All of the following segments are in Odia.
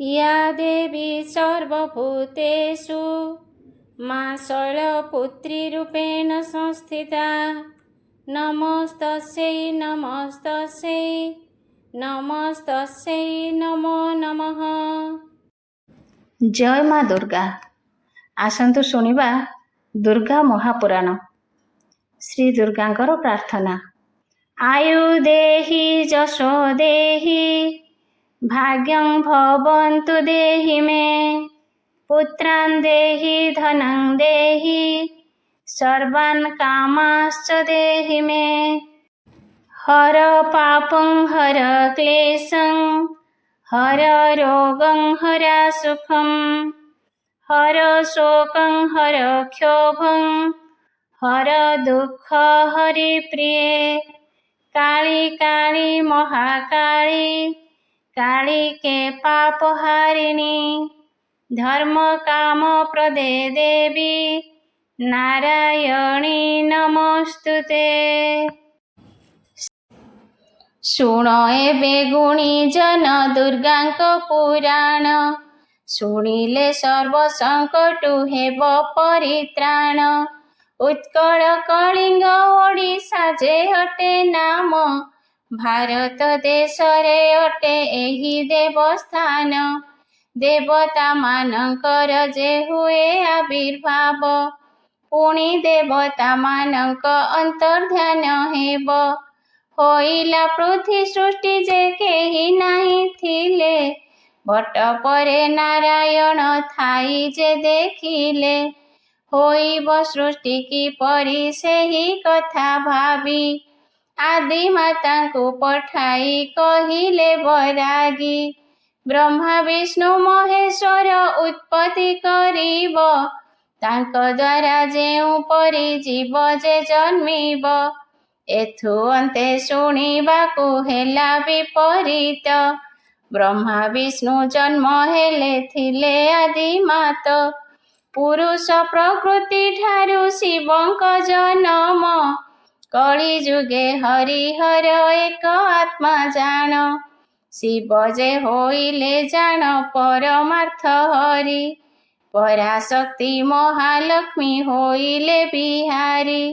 या देवी सर्वभूतेषु मा शैलपुत्रीरूपेण संस्थिता। नमस्तस्यै नमस्तस्यै नमस्तस्यै नमो नमः। जय माँ दुर्गा। आसन्तु शुणिबा दुर्गा महापुराण। श्री दुर्गांकर प्रार्थना। आयु देहि जशो देहि भाग्यं भवन्तु देहि मे। पुत्रान् देहि धनं देहि सर्वान् कामाश्च देहि मे। हर पापं हर क्लेशं हर रोगं हर सुखं हर शोकं हर क्षोभं हर दुःख हरिप्रिये। काली काली महाकाली काली के पापहारिणी धर्म काम प्रदे देवी नारायणी नमस्तुते। शुण एबे गुणीजन दुर्गांक पुराण। शुणिले सर्व संकटु हेब परित्राण। उत्कल कलिंग ओडिशा जे अटे नाम भारत देश रे अटे एही देवस्थान। देवता मानकर जे हुए आविर्भाव पुणी देवता मानक अंतर्ध्यान हेब। होइला पृथ्वी सृष्टि जे केही नाही थिले भट्ट परे नारायण थाई जे देखिले। होइब सृष्टि की परी सेही कथा भावी आदि माता को पठाई कहिले बैरागी। ब्रह्मा विष्णु महेश्वर उत्पत्ति करिब तांक द्वारा जेउ परी जीव जे जन्मिब। एथु अन्ते शुणिबाकु हेला विपरीत ब्रह्मा विष्णु जन्म हेले थिले आदि मात। पुरुष प्रकृति ठारु शिवंक जन्म कଳି जुगे हरिहर एक आत्मा जान। शिव जे होइले जान परमार्थ हरि पराशक्ति महालक्ष्मी होइले बिहारी।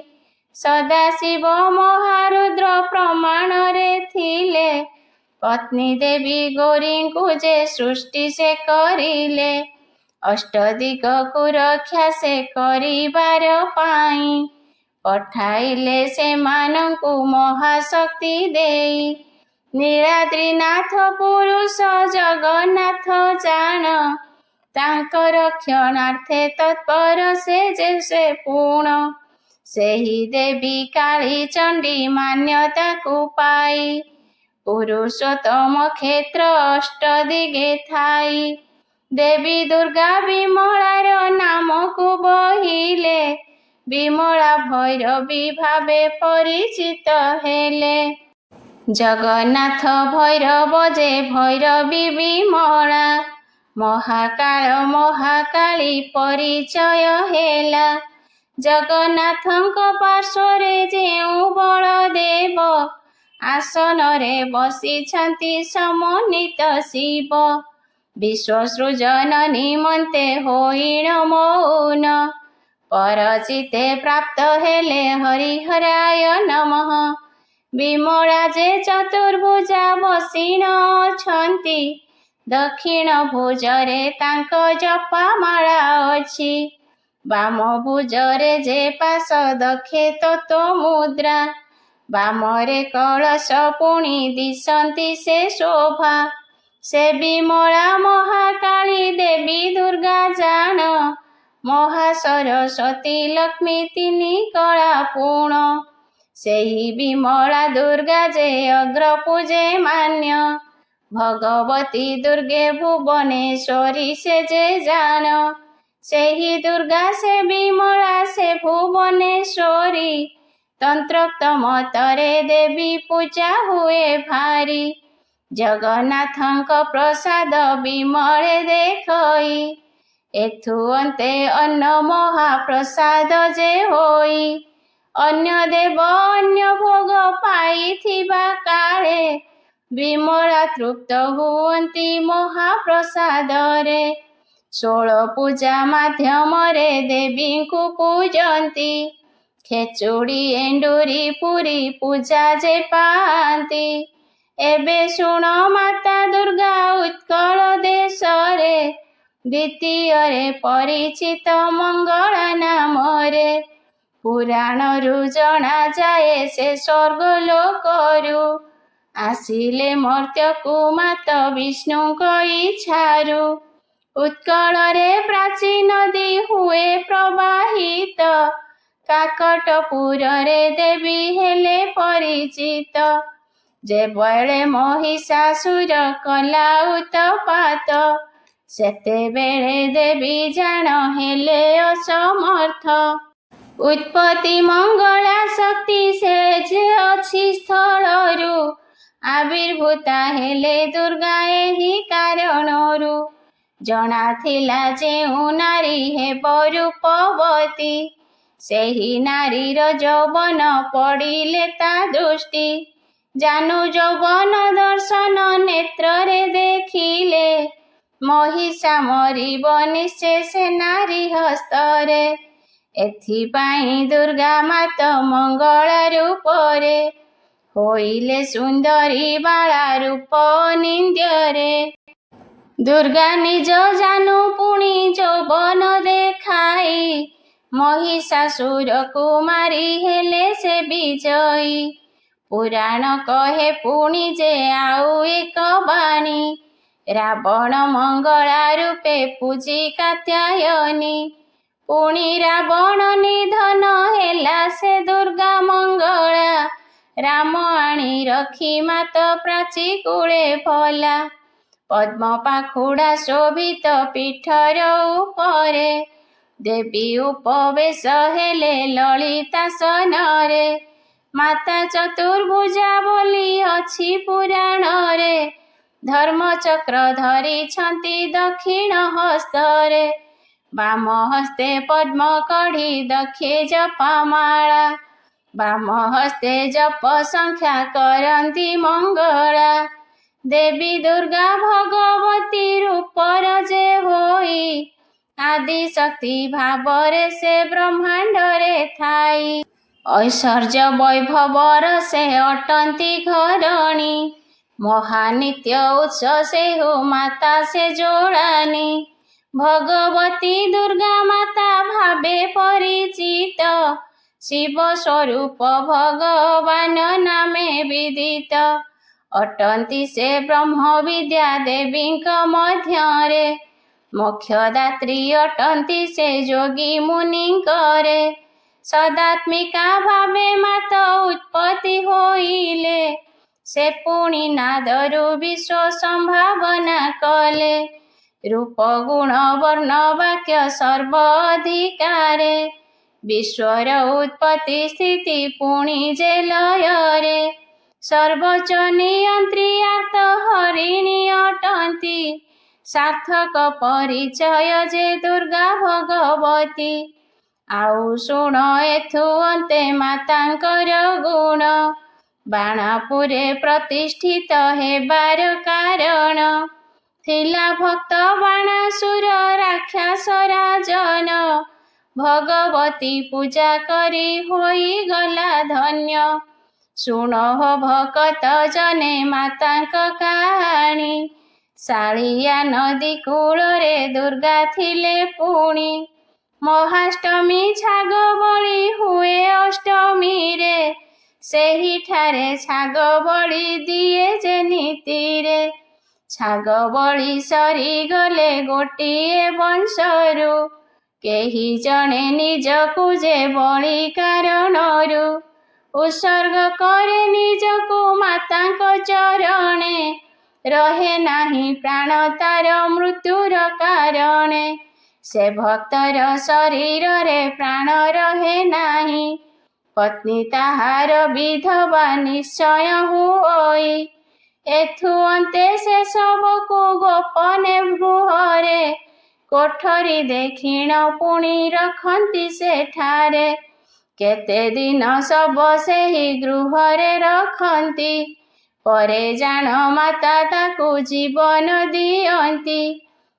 सदाशिव महारुद्र प्रमाण रे थिले पत्नी देवी गौरी को जे सृष्टि से करिले। अष्टदिग को रक्षा से करिबार पाई पठाइले से मानकु महाशक्ति देई। नीलाद्रीनाथ पुरुष जगन्नाथ जान तांक रक्षणार्थे तत्पर से जैसे पूर्ण। सेही देवी काली चंडी मान्यता को पाई पुरुषोत्तम क्षेत्र अष्टदिगे थाई। देवी दुर्गा विमलार नाम को बहिले विमला भैरवी भावे परिचित हेले। जगन्नाथ भैरव जे भैरवी विमला महाकाल महाकाली परिचय हेला। जगन्नाथंक पार्श्वरे जेउ बलदेव आसन रे बसिछंती समन्वित शिव। विश्व सृजन निमन्ते होइण मौन परचिते प्राप्त हेले हरिहराय नमः। विमला जे चतुर्भुजा बसिन अछंती दक्षिण भुजरे तांक जपामाला अछि। बाम भुजरे जे पाश दक्षे तत्व मुद्रा बामरे कलश पुणी दिशंती से शोभा। से विमला महाकाली देवी दुर्गा जान महासरस्वती लक्ष्मी तिनी कला पूर्ण। सेही विमला दुर्गा जे अग्र पूजे मान्य भगवती दुर्गे भुवनेश्वरी से जे जान। सेही दुर्गा से विमला से भुवनेश्वरी तंत्रोक्त मतरे देवी पूजा हुए भारी। जगन्नाथंक प्रसाद विमले देखई एथु अन्ते अन्न महाप्रसाद जे होई। अन्य देव अन्य भोग पाइथिबा काले ବିମଳା ତୃପ୍ତ ହୁଅନ୍ତି ମହାପ୍ରସାଦରେ। 16 ପୂଜା ମାଧ୍ୟମରେ ଦେବୀଙ୍କୁ ପୂଜନ୍ତି। ଖେଚୁଡ଼ି ଏଣ୍ଡୁରି ପୁରୀ ପୂଜା ଯେ ପାଆନ୍ତି। ଏବେ ଶୁଣ ମାତା ଦୁର୍ଗା ଉତ୍କଳ ଦେଶରେ, ଦ୍ୱିତୀୟରେ ପରିଚିତ ମଙ୍ଗଳା ନାମରେ। ପୁରାଣରୁ ଜଣାଯାଏ ସେ ସ୍ୱର୍ଗ ଲୋକରୁ, ଆସିଲେ ମର୍ତ୍ତ୍ୟକୁ ମାତ ବିଷ୍ଣୁଙ୍କ ଇଚ୍ଛାରୁ। ଉତ୍କଳରେ ପ୍ରାଚୀ ନଦୀ ହୁଏ ପ୍ରବାହିତ, କାକଟପୁରରେ ଦେବୀ ହେଲେ ପରିଚିତ। ଯେବେଳେ ମହିଷାସୁର କଲା ଉତ୍ପାତ, ସେତେବେଳେ ଦେବୀ ଜାଣ ହେଲେ ଅସମର୍ଥ। ଉତ୍ପତ୍ତି ମଙ୍ଗଳା ଶକ୍ତି ସେ ଯେ ଅଛି ସ୍ଥଳରୁ, ଆବିର୍ଭୂତା ହେଲେ ଦୁର୍ଗା ଏହି କାରଣରୁ। ଜଣାଥିଲା ଯେଉଁ ନାରୀ ହେବ ରୂପବତୀ, ସେହି ନାରୀର ଯୌବନ ପଡ଼ିଲେ ତା ଦୃଷ୍ଟି। ଜାନୁ ଯୌବନ ଦର୍ଶନ ନେତ୍ରରେ ଦେଖିଲେ, ମହିଷା ମରିବ ନିଶ୍ଚେ ସେ ନାରୀ ହସ୍ତରେ। ଏଥିପାଇଁ ଦୁର୍ଗା ମାତ ମଙ୍ଗଳା ରୂପରେ, ହୋଇଲେ ସୁନ୍ଦରୀ ବାଳା ରୂପ ନିନ୍ଦ୍ୟରେ। ଦୁର୍ଗା ନିଜ ଜାନୁ ପୁଣି ଯୌବନ ଦେଖାଇ, ମହିଷାସୁରକୁ ମାରି ହେଲେ ସେ ବିଜୟୀ। ପୁରାଣ କହେ ପୁଣି ଯେ ଆଉ ଏକ ବାଣୀ, ରାବଣ ମଙ୍ଗଳା ରୂପେ ପୂଜି କାତ୍ୟାୟନୀ। ପୁଣି ରାବଣ ନିଧନ ହେଲା ସେ ଦୁର୍ଗା ମଙ୍ଗଳା, ରାମ ଆଣି ରଖି ମାତ ପ୍ରାଚୀ କୂଳେ ଭଲା। ପଦ୍ମ ପାଖୁଡ଼ା ଶୋଭିତ ପୀଠର ଉପରେ, ଦେବୀ ଉପବେଶ ହେଲେ ଲଳିତାସନରେ। ମାତା ଚତୁର୍ଭୁଜା ବୋଲି ଅଛି ପୁରାଣରେ, ଧର୍ମଚକ୍ର ଧରିଛନ୍ତି ଦକ୍ଷିଣ ହସ୍ତରେ। ବାମ ହସ୍ତେ ପଦ୍ମ କଢ଼ି ଦକ୍ଷେ ଜପମାଳା, ବାମ ହସ୍ତେ ଜପ ସଂଖ୍ୟା କରନ୍ତି ମଙ୍ଗଳା। ଦେବୀ ଦୁର୍ଗା ଭଗବତୀ ରୂପର ଯେ ହୋଇ, ଆଦି ଶକ୍ତି ଭାବରେ ସେ ବ୍ରହ୍ମାଣ୍ଡରେ ଥାଇ। ଐଶ୍ୱର୍ଯ୍ୟ ବୈଭବର ସେ ଅଟନ୍ତି ଘରଣୀ, ମହାନିତ୍ୟ ଉତ୍ସ ସେହୁ ମାତା ସେ ଯୋଡ଼ାନୀ। ଭଗବତୀ ଦୁର୍ଗା ମାତା ଭାବେ ପରିଚିତ, ଶିବ ସ୍ୱରୂପ ଭଗବାନ ନାମେ ବିଦିତ। ଅଟନ୍ତି ସେ ବ୍ରହ୍ମ ବିଦ୍ୟା ଦେବୀଙ୍କ ମଧ୍ୟରେ, ମୋକ୍ଷଦାତ୍ରୀ ଅଟନ୍ତି ସେ ଯୋଗୀ ମୁନିଙ୍କରେ। ସଦାତ୍ମିକା ଭାବେ ମାତ ଉତ୍ପତ୍ତି ହୋଇଲେ, ସେ ପୁଣି ନାଦରୁ ବିଶ୍ୱ ସମ୍ଭାବନା କଲେ। ରୂପ ଗୁଣ ବର୍ଣ୍ଣ ବାକ୍ୟ ସର୍ବ ଅଧିକାରେ, ବିଶ୍ୱର ଉତ୍ପତ୍ତି ସ୍ଥିତି ପୁଣି ଯେ ଲୟରେ। ସର୍ବୋଚ୍ଚ ନିୟନ୍ତ୍ରୀ ଆର୍ତ ହରିଣୀ ଅଟନ୍ତି, ସାର୍ଥକ ପରିଚୟ ଯେ ଦୁର୍ଗା ଭଗବତୀ। ଆଉ ଶୁଣ ଏଥୁ ଅନ୍ତେ ମାତାଙ୍କର ଗୁଣ, ବାଣପୁରେ ପ୍ରତିଷ୍ଠିତ ହେବାର କାରଣ। ଥିଲା ଭକ୍ତ ବାଣାସୁର ରାକ୍ଷସ ରାଜନ, ଭଗବତୀ ପୂଜା କରି ହୋଇଗଲା ଧନ୍ୟ। ଶୁଣ ଭକତ ଜନେ ମାତାଙ୍କ କାହାଣୀ, ଶାଳିଆ ନଦୀ କୂଳରେ ଦୁର୍ଗା ଥିଲେ ପୁଣି। ମହାଷ୍ଟମୀ ଛାଗ ବଳି ହୁଏ ଅଷ୍ଟମୀରେ, ସେହିଠାରେ ଛାଗ ବଳି ଦିଏ ଯେ ନୀତିରେ। ଛାଗ ବଳି ସରିଗଲେ ଗୋଟିଏ ବଂଶରୁ, କେହି ଜଣେ ନିଜକୁ ଯେ ବଳି କାରଣରୁ। ଉତ୍ସର୍ଗ କରେ ନିଜକୁ ମାତାଙ୍କ ଚରଣେ, ରହେ ନାହିଁ ପ୍ରାଣ ତାର ମୃତ୍ୟୁର କାରଣେ। ସେ ଭକ୍ତର ଶରୀରରେ ପ୍ରାଣ ରହେ ନାହିଁ, ପତ୍ନୀ ତାହାର ବିଧବା ନିଶ୍ଚୟ ହୁଅଇ। ଏଥୁ ଅନ୍ତେ ସେ ଶବକୁ ଗୋପନେ ଗୃହରେ, କୋଠରୀ ଦକ୍ଷିଣ ପୁଣି ରଖନ୍ତି ସେଠାରେ। କେତେ ଦିନ ଶବ ସେହି ଗୃହରେ ରଖନ୍ତି, ପରେ ଜାଣ ମାତା ତାକୁ ଜୀବନ ଦିଅନ୍ତି।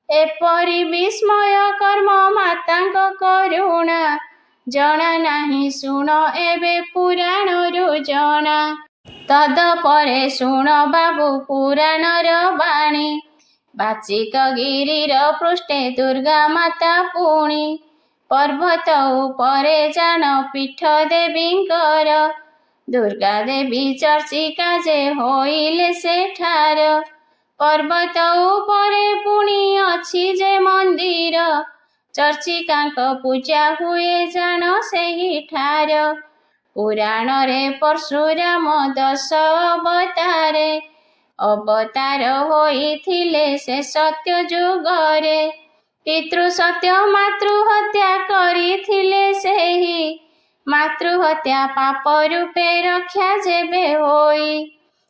ଏପରି ବିସ୍ମୟ କର୍ମ ମାତାଙ୍କ କରୁଣା, ଜଣା ନାହିଁ ଶୁଣ ଏବେ ପୁରାଣରୁ ଜଣା। ତଦପରେ ଶୁଣ ବାବୁ ପୁରାଣର ବାଣୀ, ବାଚିକ ଗିରିର ପୃଷ୍ଠେ ଦୁର୍ଗା ମାତା ପୁଣି। ପର୍ବତ ଉପରେ ଜାଣ ପୀଠ ଦେବୀଙ୍କର, ଦୁର୍ଗା ଦେବୀ ଚର୍ଚ୍ଚିକା ଯେ ହୋଇଲେ ସେଠାର। ପର୍ବତ ଉପରେ ପୁଣି ଅଛି ଯେ ମନ୍ଦିର, ଚର୍ଚ୍ଚିକାଙ୍କ ପୂଜା ହୁଏ ଜାଣ ସେହିଠାର। ପୁରାଣରେ ପରଶୁରାମ 10 ଅବତାରେ, ଅବତାର ହୋଇଥିଲେ ସେ ସତ୍ୟ ଯୁଗରେ। ପିତୃ ସତ୍ୟ ମାତୃ ହତ୍ୟା କରିଥିଲେ ସେହି, ମାତୃହତ୍ୟା ପାପ ରୂପେ ରକ୍ଷା ଯେବେ ହୋଇ।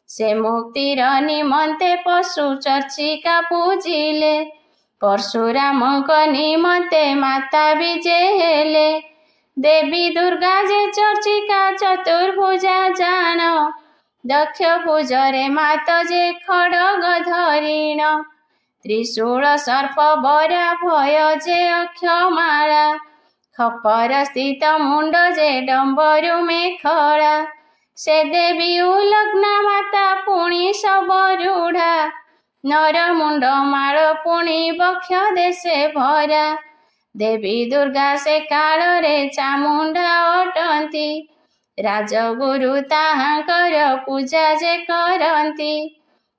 ସେ ମୁକ୍ତିର ନିମନ୍ତେ ପଶୁ ଚର୍ଚ୍ଚିକା ପୂଜିଲେ, ପରଶୁରାମଙ୍କ ନିମନ୍ତେ ମାତା ବିଜେ ହେଲେ। ଦେବୀ ଦୁର୍ଗା ଯେ ଚର୍ଚ୍ଚିକା ଚତୁର୍ଭୁଜା ଜାଣ, ଦକ୍ଷ ଭୁଜରେ ମାତ ଯେ ଖଡ଼ଗ ଧରିଣ। ତ୍ରିଶୂଳ ସର୍ପ ବରା ଭୟ ଯେ ଅକ୍ଷମାଳା, ଖପର ସ୍ଥିତ ମୁଣ୍ଡ ଯେ ଡମ୍ବରୁ ମେଖଳା। ସେ ଦେବୀ ଉଲଗ୍ନା ମାତା ପୁଣି ଶବରୁଢ଼ା, ନର ମୁଣ୍ଡ ମାଳ ପୁଣି ବକ୍ଷ ଦେଶେ ଭରା। ଦେବୀ ଦୁର୍ଗା ସେ କାଳରେ ଚାମୁଣ୍ଡା ଅଟନ୍ତି, ରାଜଗୁରୁ ତାହାଙ୍କର ପୂଜା ଯେ କରନ୍ତି।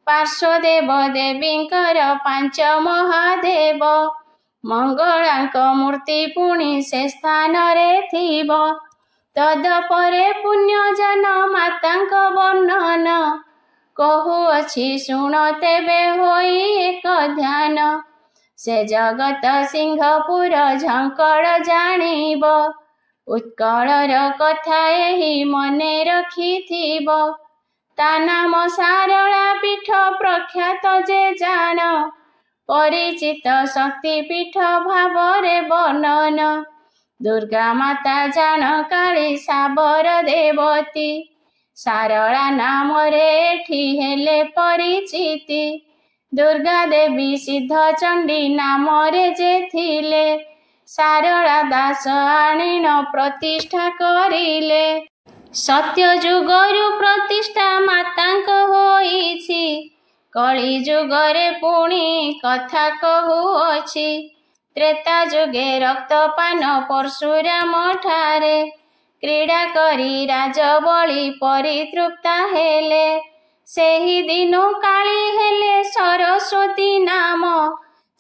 ପାର୍ଶ୍ୱଦେବ ଦେବୀଙ୍କର 5 ମହାଦେବ, ମଙ୍ଗଳାଙ୍କ ମୂର୍ତ୍ତି ପୁଣି ସେ ସ୍ଥାନରେ ଥିବ। ତଦପରେ ପୁଣ୍ୟଜନ ମାତାଙ୍କ ବର୍ଣ୍ଣନ, କହୁଅଛି ଶୁଣ ତେବେ ହୋଇ ଏକ ଧ୍ୟାନ। ସେ ଜଗତ ସିଂହପୁର ଝଙ୍କଡ଼ ଜାଣିବ, ଉତ୍କଳର କଥା ଏହି ମନେ ରଖିଥିବ। ତା ନାମ ସାରଳା ପୀଠ ପ୍ରଖ୍ୟାତ ଯେ ଜାଣ, ପରିଚିତ ଶକ୍ତିପୀଠ ଭାବରେ ବର୍ଣ୍ଣନ। ଦୁର୍ଗା ମାତା ଜାଣ କାଳୀ ଶାବର ଦେବତୀ, ସାରଳା ନାମରେ ଏଠି ହେଲେ ପରିଚିତି। ଦୁର୍ଗା ଦେବୀ ସିଦ୍ଧ ଚଣ୍ଡୀ ନାମରେ ଯେ ଥିଲେ, ସାରଳା ଦାସ ଆଣିଣ ପ୍ରତିଷ୍ଠା କରିଲେ। ସତ୍ୟ ଯୁଗରୁ ପ୍ରତିଷ୍ଠା ମାତାଙ୍କ ହୋଇଛି, କଳି ଯୁଗରେ ପୁଣି କଥା କହୁଅଛି। ତ୍ରେତା ଯୁଗେ ରକ୍ତପାନ ପରଶୁରାମ ଠାରେ, କ୍ରୀଡ଼ା କରି ରାଜବଳି ପରିତୃପ୍ତା ହେଲେ। ସେହି ଦିନୁ କାଳୀ ହେଲେ ସରସ୍ୱତୀ ନାମ,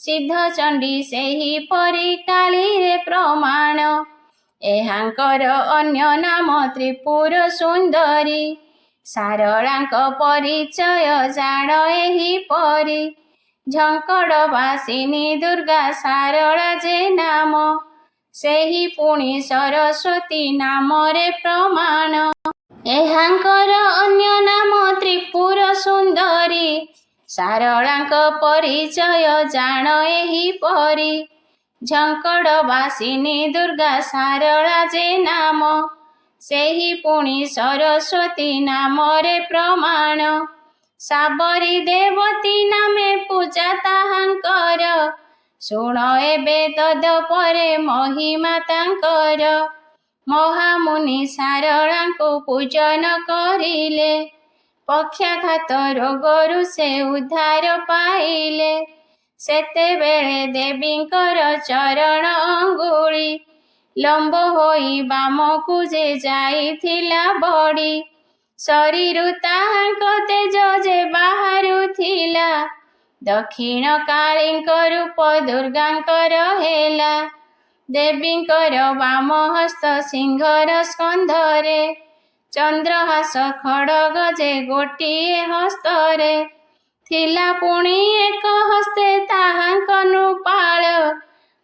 ସିଦ୍ଧ ଚଣ୍ଡୀ ସେହିପରି କାଳୀରେ ପ୍ରମାଣ। ଏହାଙ୍କର ଅନ୍ୟ ନାମ ତ୍ରିପୁର ସୁନ୍ଦରୀ, ସାରଳାଙ୍କ ପରିଚୟ ଜାଣ ଏହିପରି। ଝଙ୍କଡ଼ ବାସିନୀ ଦୁର୍ଗା ସାରଳା ଯେ ନାମ, ସେହି ପୁଣି ସରସ୍ୱତୀ ନାମରେ ପ୍ରମାଣ। ଏହାଙ୍କର ଅନ୍ୟ ନାମ ତ୍ରିପୁର ସୁନ୍ଦରୀ, ସାରଳାଙ୍କ ପରିଚୟ ଜାଣ ଏହିପରି। ଝଙ୍କଡ଼ ବାସିନୀ ଦୁର୍ଗା ସାରଳା ଯେ ନାମ, ସେହି ପୁଣି ସରସ୍ୱତୀ ନାମରେ ପ୍ରମାଣ। ଶାବରୀ ଦେବତୀ ନାମେ ପୂଜା ତାହାଙ୍କର, ଶୁଣ ଏବେ ତଦପରେ ମହିମା ତାଙ୍କର। ମହାମୁନି ସାରଳାଙ୍କୁ ପୂଜନ କରିଲେ, ପକ୍ଷାଘାତ ରୋଗରୁ ସେ ଉଦ୍ଧାର ପାଇଲେ। ସେତେବେଳେ ଦେବୀଙ୍କର ଚରଣ ଅଙ୍ଗୁଳି, ଲମ୍ବ ହୋଇ ବାମକୁ ଯେ ଯାଇଥିଲା ବଢ଼ି। ଶରୀରୁ ତାହାଙ୍କ ତେଜ ଯେ ବାହାରୁଥିଲା, ଦକ୍ଷିଣ କାଳୀଙ୍କ ରୂପ ଦୁର୍ଗାଙ୍କର ହେଲା। ଦେବୀଙ୍କର ବାମ ହସ୍ତ ସିଂହର ସ୍କନ୍ଧରେ, ଚନ୍ଦ୍ରହାସ ଖଡ଼ଗ ଯେ ଗୋଟିଏ ହସ୍ତରେ। ଥିଲା ପୁଣି ଏକ ହସ୍ତେ ତାହାଙ୍କ ନୃପାଳ,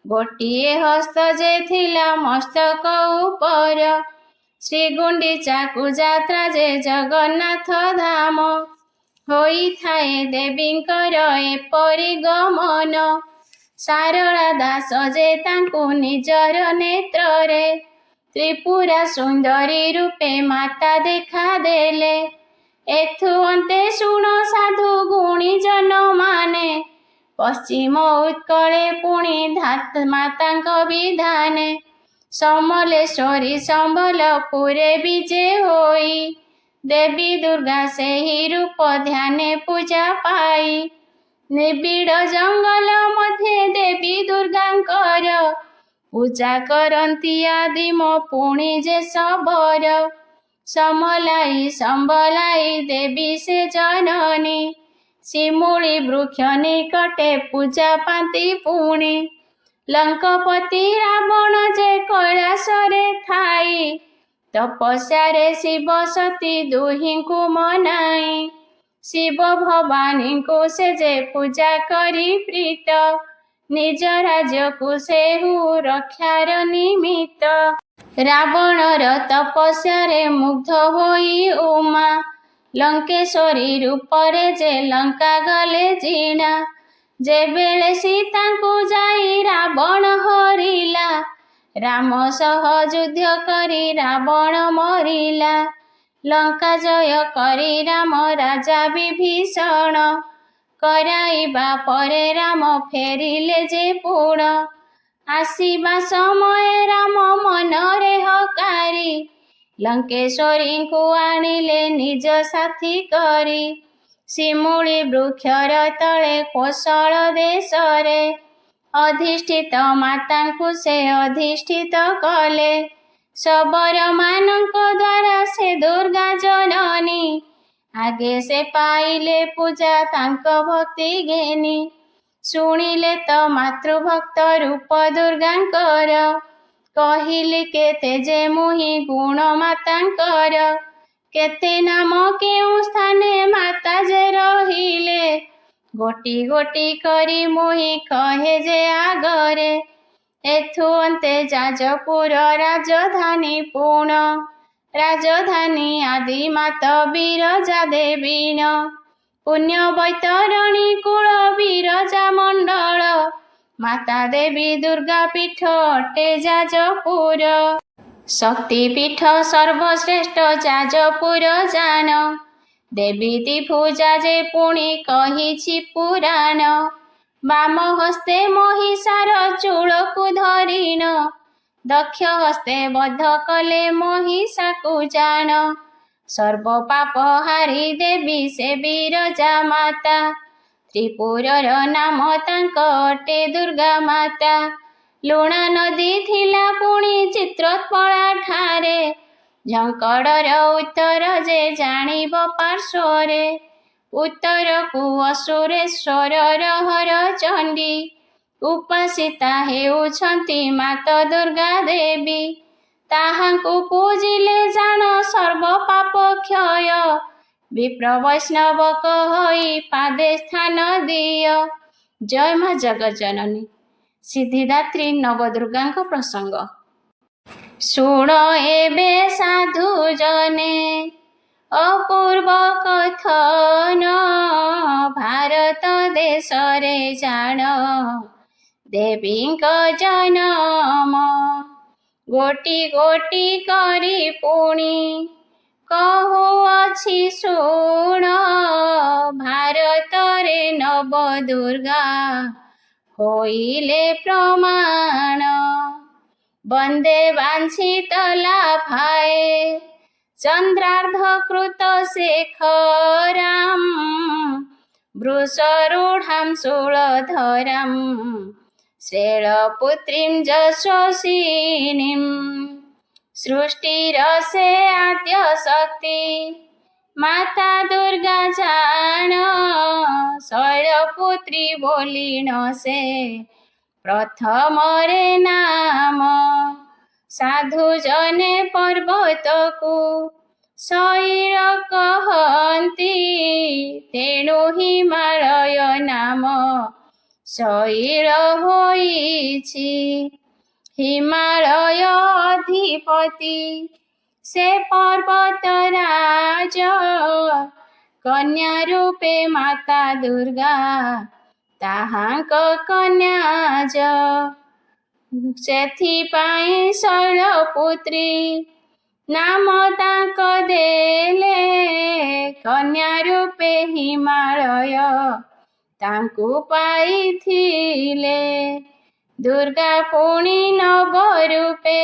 ଗୋଟିଏ ହସ୍ତ ଯେ ଥିଲା ମସ୍ତକ ଉପର। ଶ୍ରୀଗୁଣ୍ଡିଚାକୁ ଯାତ୍ରା ଯେ ଜଗନ୍ନାଥ ଧାମ, ହୋଇଥାଏ ଦେବୀଙ୍କର ଏପରି ଗମନ। ସାରଳା ଦାସ ଯେ ତାଙ୍କୁ ନିଜର ନେତ୍ରରେ, ତ୍ରିପୁରା ସୁନ୍ଦରୀ ରୂପେ ମାତା ଦେଖା ଦେଲେ। ଏଥୁ ଅନ୍ତେ ଶୁଣ ସାଧୁ ଗୁଣୀଜନ ମାନେ, ପଶ୍ଚିମ ଉତ୍କଳେ ପୁଣି ମାତାଙ୍କ ବିଧାନେ। ସମଲେଶ୍ୱରୀ ସମ୍ବଲପୁରେ ବିଜେ ହୋଇ, ଦେବୀ ଦୁର୍ଗା ସେହି ରୂପ ଧ୍ୟାନେ ପୂଜା ପାଇ। ନିବିଡ଼ ଜଙ୍ଗଲ ମଧ୍ୟରେ ଦେବୀ ଦୁର୍ଗାଙ୍କର, ପୂଜା କରନ୍ତି ଆଦିମ ପୁଣି ଯେ ସବର। ସମଲାଇ ସମ୍ବଲାଇ ଦେବୀ ସେ ଜନନୀ, ଶିମୁଳି ବୃକ୍ଷ ନିକଟେ ପୂଜା ପାନ୍ତି ପୁଣି। ଲଙ୍କପତି ରାବଣ ଯେ କୈଳାସରେ ଥାଇ, ତପସ୍ୟାରେ ଶିବ ସତୀ ଦୁହିଁଙ୍କୁ ମନାଇ। ଶିବ ଭବାନୀଙ୍କୁ ସେ ଯେ ପୂଜା କରି ପ୍ରୀତ, ନିଜ ରାଜ୍ୟକୁ ସେହୁ ରକ୍ଷାର ନିମିତ୍ତ। ରାବଣର ତପସ୍ୟାରେ ମୁଗ୍ଧ ହୋଇ ଉମା, ଲଙ୍କେଶ୍ୱରୀ ରୂପରେ ଯେ ଲଙ୍କା ଗଲେ ଜିଣା। ଯେବେଳେ ସୀତାଙ୍କୁ ଯାଇ ରାବଣ ହରିଲା, ରାମ ସହ ଯୁଦ୍ଧ କରି ରାବଣ ମରିଲା। ଲଙ୍କା ଜୟ କରି ରାମ ରାଜା ବିଭୀଷଣ, କରାଇବା ପରେ ରାମ ଫେରିଲେ ଯେ ପୁଣ। ଆସିବା ସମୟରେ ରାମ ମନରେ ହକାରି, ଲଙ୍କେଶ୍ୱରୀଙ୍କୁ ଆଣିଲେ ନିଜ ସାଥୀ କରି। ଶିମୁଳି ବୃକ୍ଷର ତଳେ କୋଶଳ ଦେଶରେ, ଅଧିଷ୍ଠିତ ମାତାଙ୍କୁ ସେ ଅଧିଷ୍ଠିତ କଲେ। ଶବରମାନଙ୍କ ଦ୍ୱାରା ସେ ଦୁର୍ଗା ଜନନୀ, ଆଗେ ସେ ପାଇଲେ ପୂଜା ତାଙ୍କ ଭକ୍ତି ଘେନି। ଶୁଣିଲେ ତ ମାତୃଭକ୍ତ ରୂପ ଦୁର୍ଗାଙ୍କର, କହିଲି କେତେ ଯେ ମୁହିଁ ଗୁଣ ମାତାଙ୍କର। କେତେ ନାମ କେଉଁ ସ୍ଥାନେ ମାତା ଯେ ରହିଲେ, ଗୋଟି ଗୋଟି କରି ମୁହିଁ କହେ ଯେ ଆଗରେ। ଏଥୁ ଅନ୍ତେ ଯାଜପୁର ରାଜଧାନୀ ପୁଣ, ରାଜଧାନୀ ଆଦି ମାତ ବିରଜା ଦେବୀନ। ପୁଣ୍ୟ ବୈତରଣୀ କୂଳ ବିରଜା ମଣ୍ଡଳ, ମାତା ଦେବୀ ଦୁର୍ଗା ପୀଠ ଅଟେ ଯାଜପୁର। ଶକ୍ତିପୀଠ ସର୍ବଶ୍ରେଷ୍ଠ ଯାଜପୁର ଜାନ, ଦେବୀ ଦିଭୁଜା ଯେ ପୁଣି କହିଛି ପୁରାଣ। ବାମ ହସ୍ତେ ମହିଷାର ଚୂଳକୁ ଧରିଣ, ଦକ୍ଷ ହସ୍ତେ ବଧ କଲେ ମହିଷାକୁ ଜାଣ। ସର୍ବ ପାପ ହାରି ଦେବୀ ସେ ବିରଜା ମାତା, ତ୍ରିପୁରର ନାମ ତାଙ୍କ ଅଟେ ଦୁର୍ଗା ମାତା। ଲୁଣା ନଦୀ ଥିଲା ପୁଣି ଚିତ୍ରୋତ୍ପଳା ଠାରେ, ଝଙ୍କଡ଼ର ଉତ୍ତର ଯେ ଜାଣିବ ପାର୍ଶ୍ୱରେ। ଉତ୍ତରକୁ ଅସୁରେଶ୍ୱରର ହର ଚଣ୍ଡୀ, ଉପାସିତା ହେଉଛନ୍ତି ମାତା ଦୁର୍ଗା ଦେବୀ। ତାହାଙ୍କୁ ପୂଜିଲେ ଜାଣ ସର୍ବ ପାପ କ୍ଷୟ, ବିପ୍ର ବୈଷ୍ଣବ କହି ପାଦେ ସ୍ଥାନ ଦିଅ। ଜୟ ମା ଜଗଜ୍ଜନନୀ ସିଦ୍ଧିଦାତ୍ରୀ ନବଦୁର୍ଗାଙ୍କ ପ୍ରସଙ୍ଗ। ଶୁଣ ଏବେ ସାଧୁ ଜନେ ଅପୂର୍ବ କଥନ, ଭାରତ ଦେଶରେ ଜାଣ ଦେବୀଙ୍କ ଜନମ। ଗୋଟି ଗୋଟି କରି ପୁଣି କହୁଅଛି ଶୁଣ, ଭାରତରେ ନବଦୁର୍ଗା ହୋଇଲେ ପ୍ରମାଣ। ବନ୍ଦେ ବାଞ୍ଛିତ ଲାଭାଏ, ଚନ୍ଦ୍ରାର୍ଦ୍ଧ କୃତ ଶେଖରାମ୍, ବୃଷରୂଢ଼ାಂ ଶୂଳଧରାମ୍, ଶ୍ରେଳପୁତ୍ରୀಂ ଯଶସ୍ୱିନୀମ୍। ସୃଷ୍ଟିର ସେ ଆଦ୍ୟ ଶକ୍ତି, ମାତା ଦୁର୍ଗା ଜାଣ, ଶୈଳପୁତ୍ରୀ ବୋଲିଣ ସେ ପ୍ରଥମରେ ନାମ। ସାଧୁ ଜନେ ପର୍ବତକୁ ଶୈଳ କହନ୍ତି, ତେଣୁ ହିମାଳୟ ନାମ ଶୈଳ ହୋଇଛି। ହିମାଳୟ ଅଧିପତି ସେ ପର୍ବତରାଜ, କନ୍ୟା ରୂପେ ମାତା ଦୁର୍ଗା ତାହାଙ୍କ କନ୍ୟାଜ। ସେଥିପାଇଁ ଶୈଳପୁତ୍ରୀ ନାମ ତାଙ୍କ ଦେଲେ କନ୍ୟା ରୂପେ ହିମାଳୟ ତାଙ୍କୁ ପାଇଥିଲେ। ଦୁର୍ଗା ପୁଣି ନବ ରୂପେ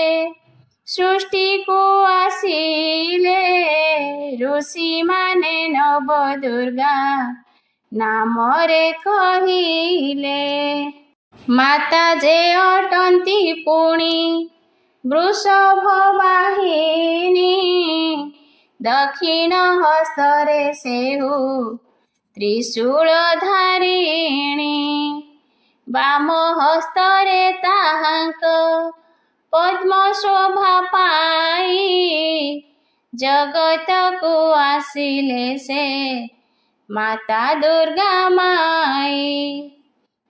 ସୃଷ୍ଟିକୁ ଆସିଲେ। ଋଷିମାନେ ନବ ଦୁର୍ଗା ନାମରେ କହିଲେ। ମାତା ଯେ ଅଟନ୍ତି ପୁଣି ବୃଷଭ ବାହିନୀ। ଦକ୍ଷିଣ ହସ୍ତରେ ସେହୁ ତ୍ରିଶୂଳ ଧାରିଣୀ। ବାମ ହସ୍ତରେ ତାହାଙ୍କ ପଦ୍ମ ଶୋଭା ପାଇ। ଜଗତକୁ ଆସିଲେ ସେ ମାତା ଦୁର୍ଗା ମାଇ।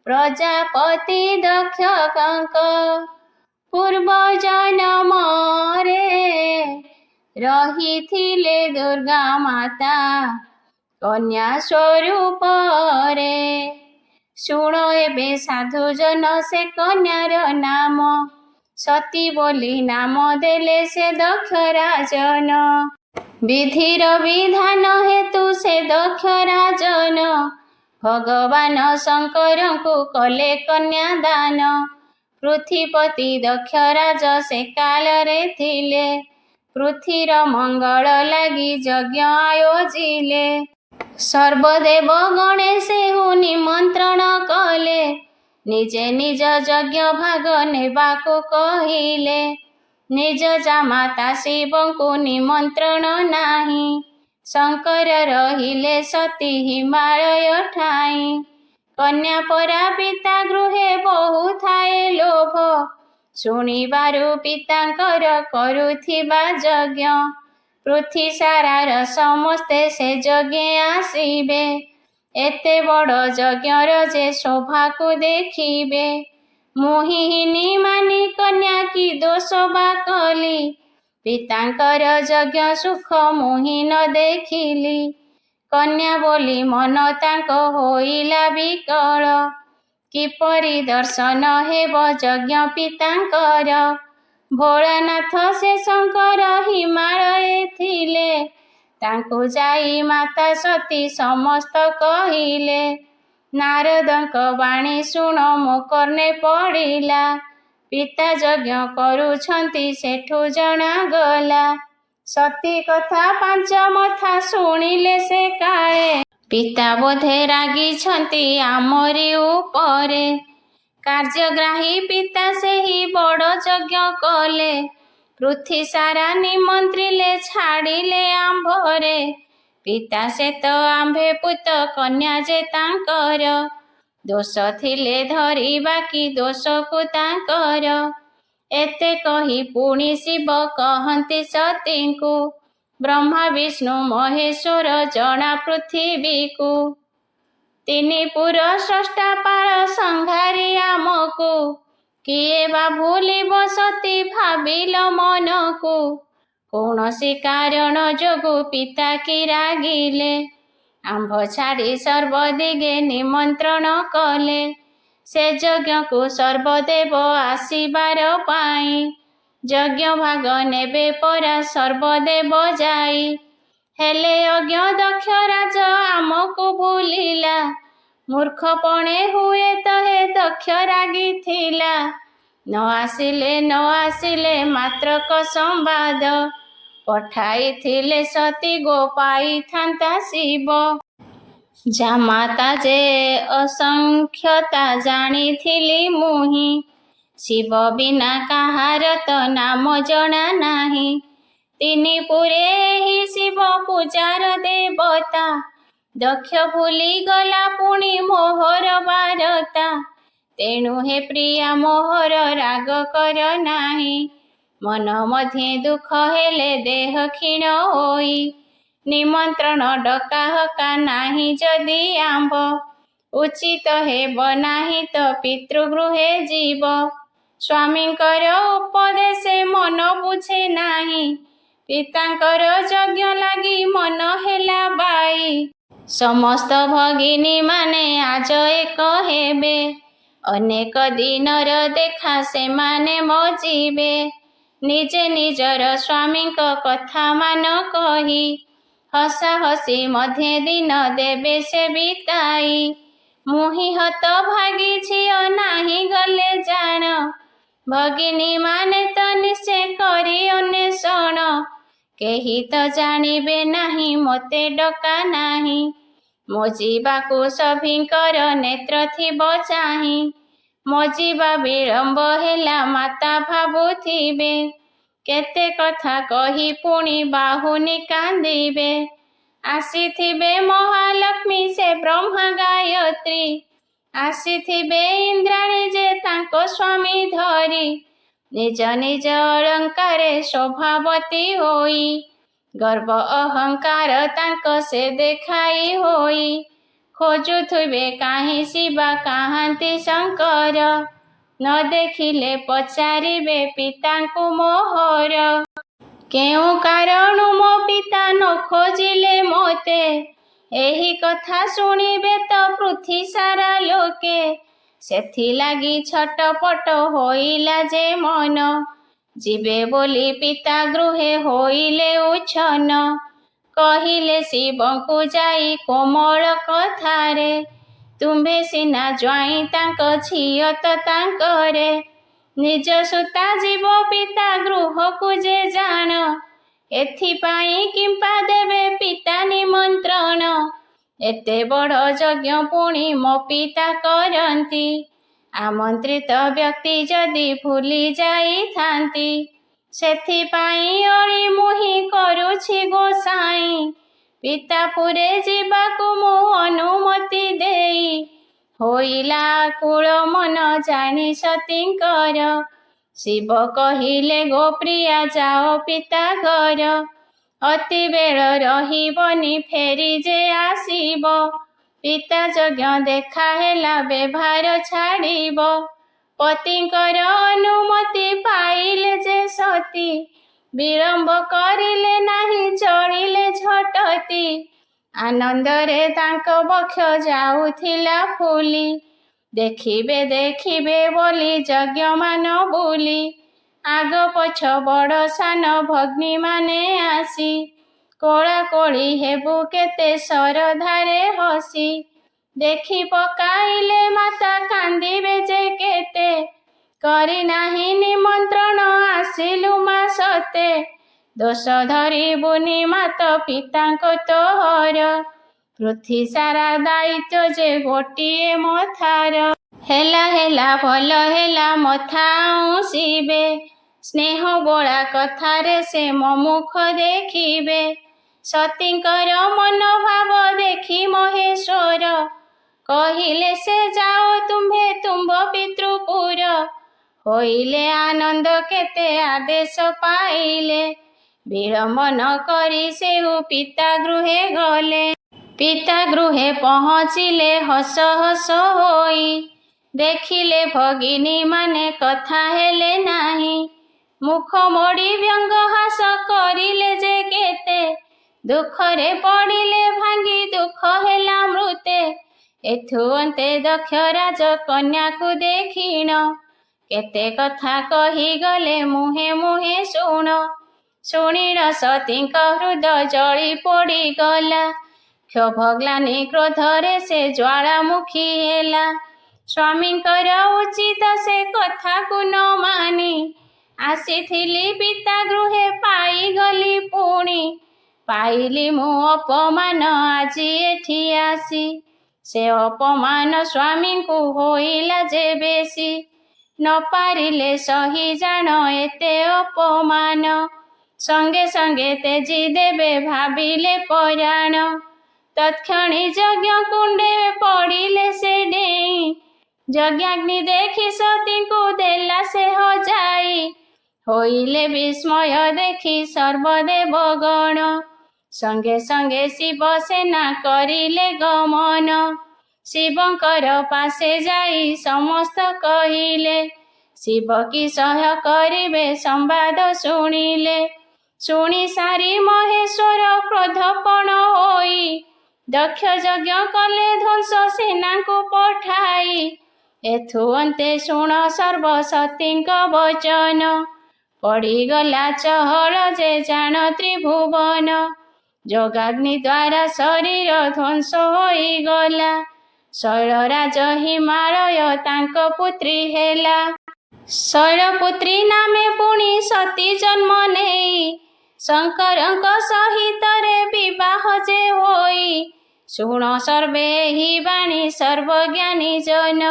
ପ୍ରଜାପତି ଦକ୍ଷଙ୍କ ପୂର୍ବ ଜନମରେ ରହିଥିଲେ ଦୁର୍ଗା ମାତା କନ୍ୟା ସ୍ୱରୂପରେ। ଶୁଣ ଏବେ ସାଧୁଜନ ସେ କନ୍ୟାର ନାମ, ସତୀ ବୋଲି ନାମ ଦେଲେ ସେ ଦକ୍ଷ ରାଜନ। ବିଧିର ବିଧାନ ହେତୁ ସେ ଦକ୍ଷ ରାଜନ ଭଗବାନ ଶଙ୍କରଙ୍କୁ କଲେ କନ୍ୟା ଦାନ। ପୃଥିପତି ଦକ୍ଷ ରାଜ ସେ କାଳରେ ଥିଲେ, ପୃଥିର ମଙ୍ଗଳ ଲାଗି ଯଜ୍ଞ ଆୟୋଜିଲେ। ସର୍ବଦେବ ଗଣେ ସେହୁ ନିମନ୍ତ୍ରଣ କଲେ, ନିଜେ ନିଜ ଯଜ୍ଞ ଭାଗ ନେବାକୁ କହିଲେ। ନିଜ ଜାମାତା ଶିବଙ୍କୁ ନିମନ୍ତ୍ରଣ ନାହିଁ, ଶଙ୍କର ରହିଲେ ସତୀ ହିମାଳୟ ଠାଇଁ। କନ୍ୟା ପରା ପିତା ଗୃହେ ବହୁ ଥାଏ ଲୋଭ, ଶୁଣିବାରୁ ପିତାଙ୍କର କରୁଥିବା ଯଜ୍ଞ। ପୃଥ୍ୱୀ ସାରାର ସମସ୍ତେ ସେ ଯଜ୍ଞେ ଆସିବେ, ଏତେ ବଡ଼ ଯଜ୍ଞର ଯେ ଶୋଭାକୁ ଦେଖିବେ। ମୋହିନୀ ମାନି କନ୍ୟା କି ଦୋଷ ବା କଲି, ପିତାଙ୍କର ଯଜ୍ଞ ସୁଖ ମୋହି ନ ଦେଖିଲି। କନ୍ୟା ବୋଲି ମନ ତାଙ୍କ ହୋଇଲା ବିକଳ, କିପରି ଦର୍ଶନ ହେବ ଯଜ୍ଞ ପିତାଙ୍କର। ଭୋଳାନାଥ ସେ ଶଙ୍କର ହିମାଳୟେ ଥିଲେ, ତାଙ୍କୁ ଯାଇ ମାତା ସତୀ ସମସ୍ତ କହିଲେ। ନାରଦଙ୍କ ବାଣୀ ଶୁଣ ମୋ କର୍ଣ୍ଣେ ପଡ଼ିଲା, ପିତା ଯଜ୍ଞ କରୁଛନ୍ତି ସେଠୁ ଜଣାଗଲା। ସତୀ କଥା ପାଞ୍ଚ ମଥା ଶୁଣିଲେ ସେ କାଳେ, ପିତା ବୋଧେ ରାଗିଛନ୍ତି ଆମରି ଉପରେ। କାର୍ଯ୍ୟଗ୍ରାହୀ ପିତା ସେହି ବଡ଼ ଯଜ୍ଞ କଲେ, ପୃଥ୍ୱୀ ସାରା ନିମନ୍ତ୍ରିଲେ ଛାଡ଼ିଲେ ଆମ୍ଭରେ। ପିତା ସେ ତ ଆମ୍ଭେ ପୁତ କନ୍ୟା ଯେ ତାଙ୍କର, ଦୋଷ ଥିଲେ ଧରିବା କି ଦୋଷକୁ ତାଙ୍କର। ଏତେ କହି ପୁଣି ଶିବ କହନ୍ତି ସତୀଙ୍କୁ, ବ୍ରହ୍ମା ବିଷ୍ଣୁ ମହେଶ୍ୱର ଜଣା ପୃଥିବୀକୁ। ତିନି ପୁର ସ୍ରଷ୍ଟା ପାଳ ସଂହାରୀ ଆମକୁ, କିଏ ବା ଭୁଲିବ ସତୀ ଭାବିଲ ମନକୁ। କୌଣସି କାରଣ ଯୋଗୁ ପିତା କି ରାଗିଲେ, ଆମ୍ଭ ଛାଡ଼ି ସର୍ବଦିଗେ ନିମନ୍ତ୍ରଣ କଲେ। ସେ ଯଜ୍ଞକୁ ସର୍ବଦେବ ଆସିବାର ପାଇଁ, ଯଜ୍ଞ ଭାଗ ନେବେ ପରା ସର୍ବଦେବ ଯାଇ। ହେଲେ ଅଜ୍ଞ ଦକ୍ଷ ରାଜ ଆମକୁ ଭୁଲିଲା, ମୂର୍ଖପଣେ ହୁଏ ତ ହେ ଦକ୍ଷ ରାଗିଥିଲା। ନ ଆସିଲେ ମାତ୍ରକ ସମ୍ବାଦ, ପଠାଇଥିଲେ ସତୀ ଗୋ ପାଇଥାନ୍ତା ଶିବ। ଜାମାତା ଯେ ଅସଂଖ୍ୟତା ଜାଣିଥିଲି ମୁହିଁ, ଶିବ ବିନା କାହାର ତ ନାମ ଜଣା ନାହିଁ। ତିନି ପୁରେ ଏହି ଶିବ ପୂଜାର ଦେବତା, ଦକ୍ଷ ଭୁଲି ଗଲା ପୁଣି ମୋହର ବାରତା। ତେଣୁ ହେ ପ୍ରିୟା ମୋହର ରାଗ କର ନାହିଁ, ମନ ମଧ୍ୟେ ଦୁଃଖ ହେଲେ ଦେହ କ୍ଷୀଣ ହୋଇ। ନିମନ୍ତ୍ରଣ ଡକାହକା ନାହିଁ ଯଦି ଆମ୍ଭ, ଉଚିତ ହେବ ନାହିଁ ତ ପିତୃଗୃହେ ଯିବ। ସ୍ୱାମୀଙ୍କର ଉପଦେଶେ ମନ ବୁଝେ ନାହିଁ, ପିତାଙ୍କର ଯଜ୍ଞ ଲାଗି ମନ ହେଲା ବାଇ। ସମସ୍ତ ଭଗିନୀ ମାନେ ଆଜ ଏକ ହେବେ, ଅନେକ ଦିନର ଦେଖା ସେମାନେ ମଜିବେ। ନିଜେ ନିଜର ସ୍ୱାମୀଙ୍କ କଥା ମାନ କହି ହସା ହସି ମଧ୍ୟେ ଦିନ ଦେବେ ସେ ବିତାଇ। ମୁହିଁ ହତ ଭାଗୀ ଝିଅ ନାହିଁ ଗଲେ ଜାଣ, ଭଗିନୀ ମାନେ ତ ନିଶ୍ଚୟ କରି ଅନ୍ୱେଷଣ। କେହି ତ ଜାଣିବେ ନାହିଁ ମୋତେ ଡକା ନାହିଁ, ମୋ ଯିବାକୁ ସଭିଙ୍କର ନେତ୍ର ଥିବ ଚାହିଁ। ମୋ ଯିବା ବିଳମ୍ବ ହେଲା ମାତା ଭାବୁଥିବେ, କେତେ କଥା କହି ପୁଣି ବାହୁନି କାନ୍ଦିବେ। ଆସିଥିବେ ମହାଲକ୍ଷ୍ମୀ ସେ ବ୍ରହ୍ମା ଗାୟତ୍ରୀ, ଆସିଥିବେ ଇନ୍ଦ୍ରାଣୀ ଯେ ତାଙ୍କ ସ୍ୱାମୀ ଧରି। ନିଜ ନିଜ ଅଳଙ୍କାରେ ଶୋଭାବତୀ ହୋଇ, ଗର୍ବ ଅହଙ୍କାର ତାଙ୍କ ସେ ଦେଖାଇ ହୋଇ। ଖୋଜୁଥିବେ କାହିଁ ଶିବା କାହାନ୍ତି ଶଙ୍କର, ନ ଦେଖିଲେ ପଚାରିବେ ପିତାଙ୍କୁ ମୋହର। କେଉଁ କାରଣୁ ମୋ ପିତା ନ ଖୋଜିଲେ ମୋତେ, ଏହି କଥା ଶୁଣିବେ ତ ପୃଥ୍ୱୀ ସାରା ଲୋକେ। ସେଥିଲାଗି ଛଟପଟ ହୋଇଲା ଯେ ମନ, ଯିବେ ବୋଲି ପିତା ଗୃହେ ହୋଇଲେ ଉଚ୍ଛନ୍ନ। କହିଲେ ଶିବଙ୍କୁ ଯାଇ କୋମଳ କଥାରେ, ତୁମ୍ଭେ ସିନା ଜ୍ୱାଇଁ ତାଙ୍କ ଝିଅ ତ ତାଙ୍କରେ। ନିଜ ସୁତା ଯିବ ପିତା ଗୃହକୁ ଯେ ଜାଣ, ଏଥିପାଇଁ କିମ୍ପା ଦେବେ ପିତା ନିମନ୍ତ୍ରଣ। ଏତେ ବଡ଼ ଯଜ୍ଞ ପୁଣି ମୋ ପିତା କରନ୍ତି, ଆମନ୍ତ୍ରିତ ବ୍ୟକ୍ତି ଯଦି ଭୁଲି ଯାଇଥାନ୍ତି। ସେଥିପାଇଁ ଅଳି ମୁହିଁ କରୁଛି ଗୋସାଇଁ, ପିତାପୁରେ ଯିବାକୁ ମୁଁ ଅନୁମତି ଦେଇ। ହୋଇଲା ଆକୁଳ ମନ ଜାଣି ସତୀଙ୍କର, ଶିବ କହିଲେ ଗୋପ୍ରିୟା ଯାଅ ପିତା ଘର। ଅତି ବେଳ ରହିବନି ଫେରି ଯେ ଆସିବ, ପିତା ଯଜ୍ଞ ଦେଖା ହେଲା ବ୍ୟଭାର ଛାଡ଼ିବ। ପତିଙ୍କର ଅନୁମତି ପାଇଲେ ଯେ ସତୀ, ବିଳମ୍ବ କରିଲେ ନାହିଁ ଚଳିଲେ ଝଟତି। ଆନନ୍ଦରେ ତାଙ୍କ ବକ୍ଷ ଯାଉଥିଲା ଫୁଲି, ଦେଖିବେ ଦେଖିବେ ବୋଲି ଯଜ୍ଞମାନ ବୁଲି। ଆଗ ପଛ ବଡ଼ ସାନ ଭଗ୍ନୀମାନେ ଆସି, କୋଳାକୋଳି ହେବୁ କେତେ ଶରଧାରେ ହସି। ଦେଖି ପକାଇଲେ ମାତା କାନ୍ଦିବେ ଯେ କେତେ, କରି ନାହିଁ ନିମନ୍ତ୍ରଣ ଆସିଲୁ ମା ସତେ। ଦୋଷ ଧରିବୁନି ମାତ ପିତାଙ୍କ ତୋହର, ପୃଥ୍ୱୀ ସାରା ଦାୟିତ୍ୱ ଯେ ଗୋଟିଏ ମଥାର। ହେଲା ହେଲା ଭଲ ହେଲା ମଥା ଆଉଁସିବେ, ସ୍ନେହ ବୋଳା କଥାରେ ସେ ମୋ ମୁଖ ଦେଖିବେ। ସତୀଙ୍କର ମନୋଭାବ ଦେଖି ମହେଶ୍ୱର, କହିଲେ ସେ ଯାଅ ତୁମ୍ଭେ ତୁମ୍ଭ ପିତୃପୁର। ହୋଇଲେ ଆନନ୍ଦ କେତେ ଆଦେଶ ପାଇଲେ, ବିଳମ୍ବ ନ କରି ସେହୁ ପିତା ଗୃହେ ଗଲେ। ପିତା ଗୃହେ ପହଞ୍ଚିଲେ ହସ ହସ ହୋଇ, ଦେଖିଲେ ଭଗିନୀ ମାନେ କଥା ହେଲେ ନାହିଁ। ମୁଖ ମୋଡ଼ି ବ୍ୟଙ୍ଗହାସ କରିଲେ ଯେ କେତେ, ଦୁଃଖରେ ପଡ଼ିଲେ ଭାଙ୍ଗି ଦୁଃଖ ହେଲା ମୃତେ। ଏଥୁ ଅନ୍ତେ ଦକ୍ଷ ରାଜ କନ୍ୟାକୁ ଦେଖିଣ, କେତେ କଥା କହିଗଲେ ମୁହେଁ ମୁହେଁ ଶୁଣ। ଶୁଣିଣ ସତୀଙ୍କ ହୃଦୟ ଜଳି ପୋଡ଼ିଗଲା, କ୍ଷୋଭଗ୍ଳାନି କ୍ରୋଧରେ ସେ ଜ୍ୱାଳାମୁଖୀ ହେଲା। ସ୍ୱାମୀଙ୍କର ଉଚିତ ସେ କଥାକୁ ନ ମାନି, ଆସିଥିଲି ପିତା ଗୃହେ ପାଇଗଲି ପୁଣି। ପାଇଲି ମୁଁ ଅପମାନ ଆଜି ଏଠି ଆସି, ସେ ଅପମାନ ସ୍ୱାମୀଙ୍କୁ ହୋଇଲା ଯେ ବେଶୀ। ନ ପାରିଲେ ସହି ଜାଣ ଏତେ ଅପମାନ, ସଙ୍ଗେ ସଙ୍ଗେ ତେଜି ଦେବେ ଭାବିଲେ ପରାଣ। ତତ୍କ୍ଷଣି ଯଜ୍ଞ କୁଣ୍ଡେ ପଡ଼ିଲେ ସେ ଡେଇଁ, ଯଜ୍ଞାଗ୍ନି ଦେଖି ସତୀଙ୍କୁ ଦେଲା ସେ ହଜାଇ। ହୋଇଲେ ବିସ୍ମୟ ଦେଖି ସର୍ବଦେବଗଣ, ସଙ୍ଗେ ସଙ୍ଗେ ଶିବ ସେନା କରିଲେ ଗମନ। ଶିବଙ୍କର ପାଶେ ଯାଇ ସମସ୍ତ କହିଲେ, ଶିବ କି ସହ୍ୟ କରିବେ ସମ୍ବାଦ ଶୁଣିଲେ। ଶୁଣି ସାରି ମହେଶ୍ୱର କ୍ରୋଧପଣ ହୋଇ, ଦକ୍ଷ ଯଜ୍ଞ କଲେ ଧ୍ୱଂସ ସେନାଙ୍କୁ ପଠାଇ। ଏଥୁ ଅନ୍ତେ ଶୁଣ ସର୍ବ ସତୀଙ୍କ ବଚନ, ପଡ଼ିଗଲା ଚହଳ ଯେ ଜାଣ ତ୍ରିଭୁବନ। ଯୋଗାଗ୍ନି ଦ୍ୱାରା ଶରୀର ଧ୍ୱଂସ ହୋଇଗଲା। ଶୈଳରାଜ ହିମାଳୟ ତାଙ୍କ ପୁତ୍ରୀ ହେଲା। ଶୈଳପୁତ୍ରୀ ନାମେ ପୁଣି ସତୀ ଜନ୍ମ ନେଇ ଶଙ୍କରଙ୍କ ସହିତରେ ବିବାହ ଯେ ହୋଇ। ଶୁଣ ସର୍ବେ ଏହି ବାଣୀ ସର୍ବଜ୍ଞାନୀ ଜନ।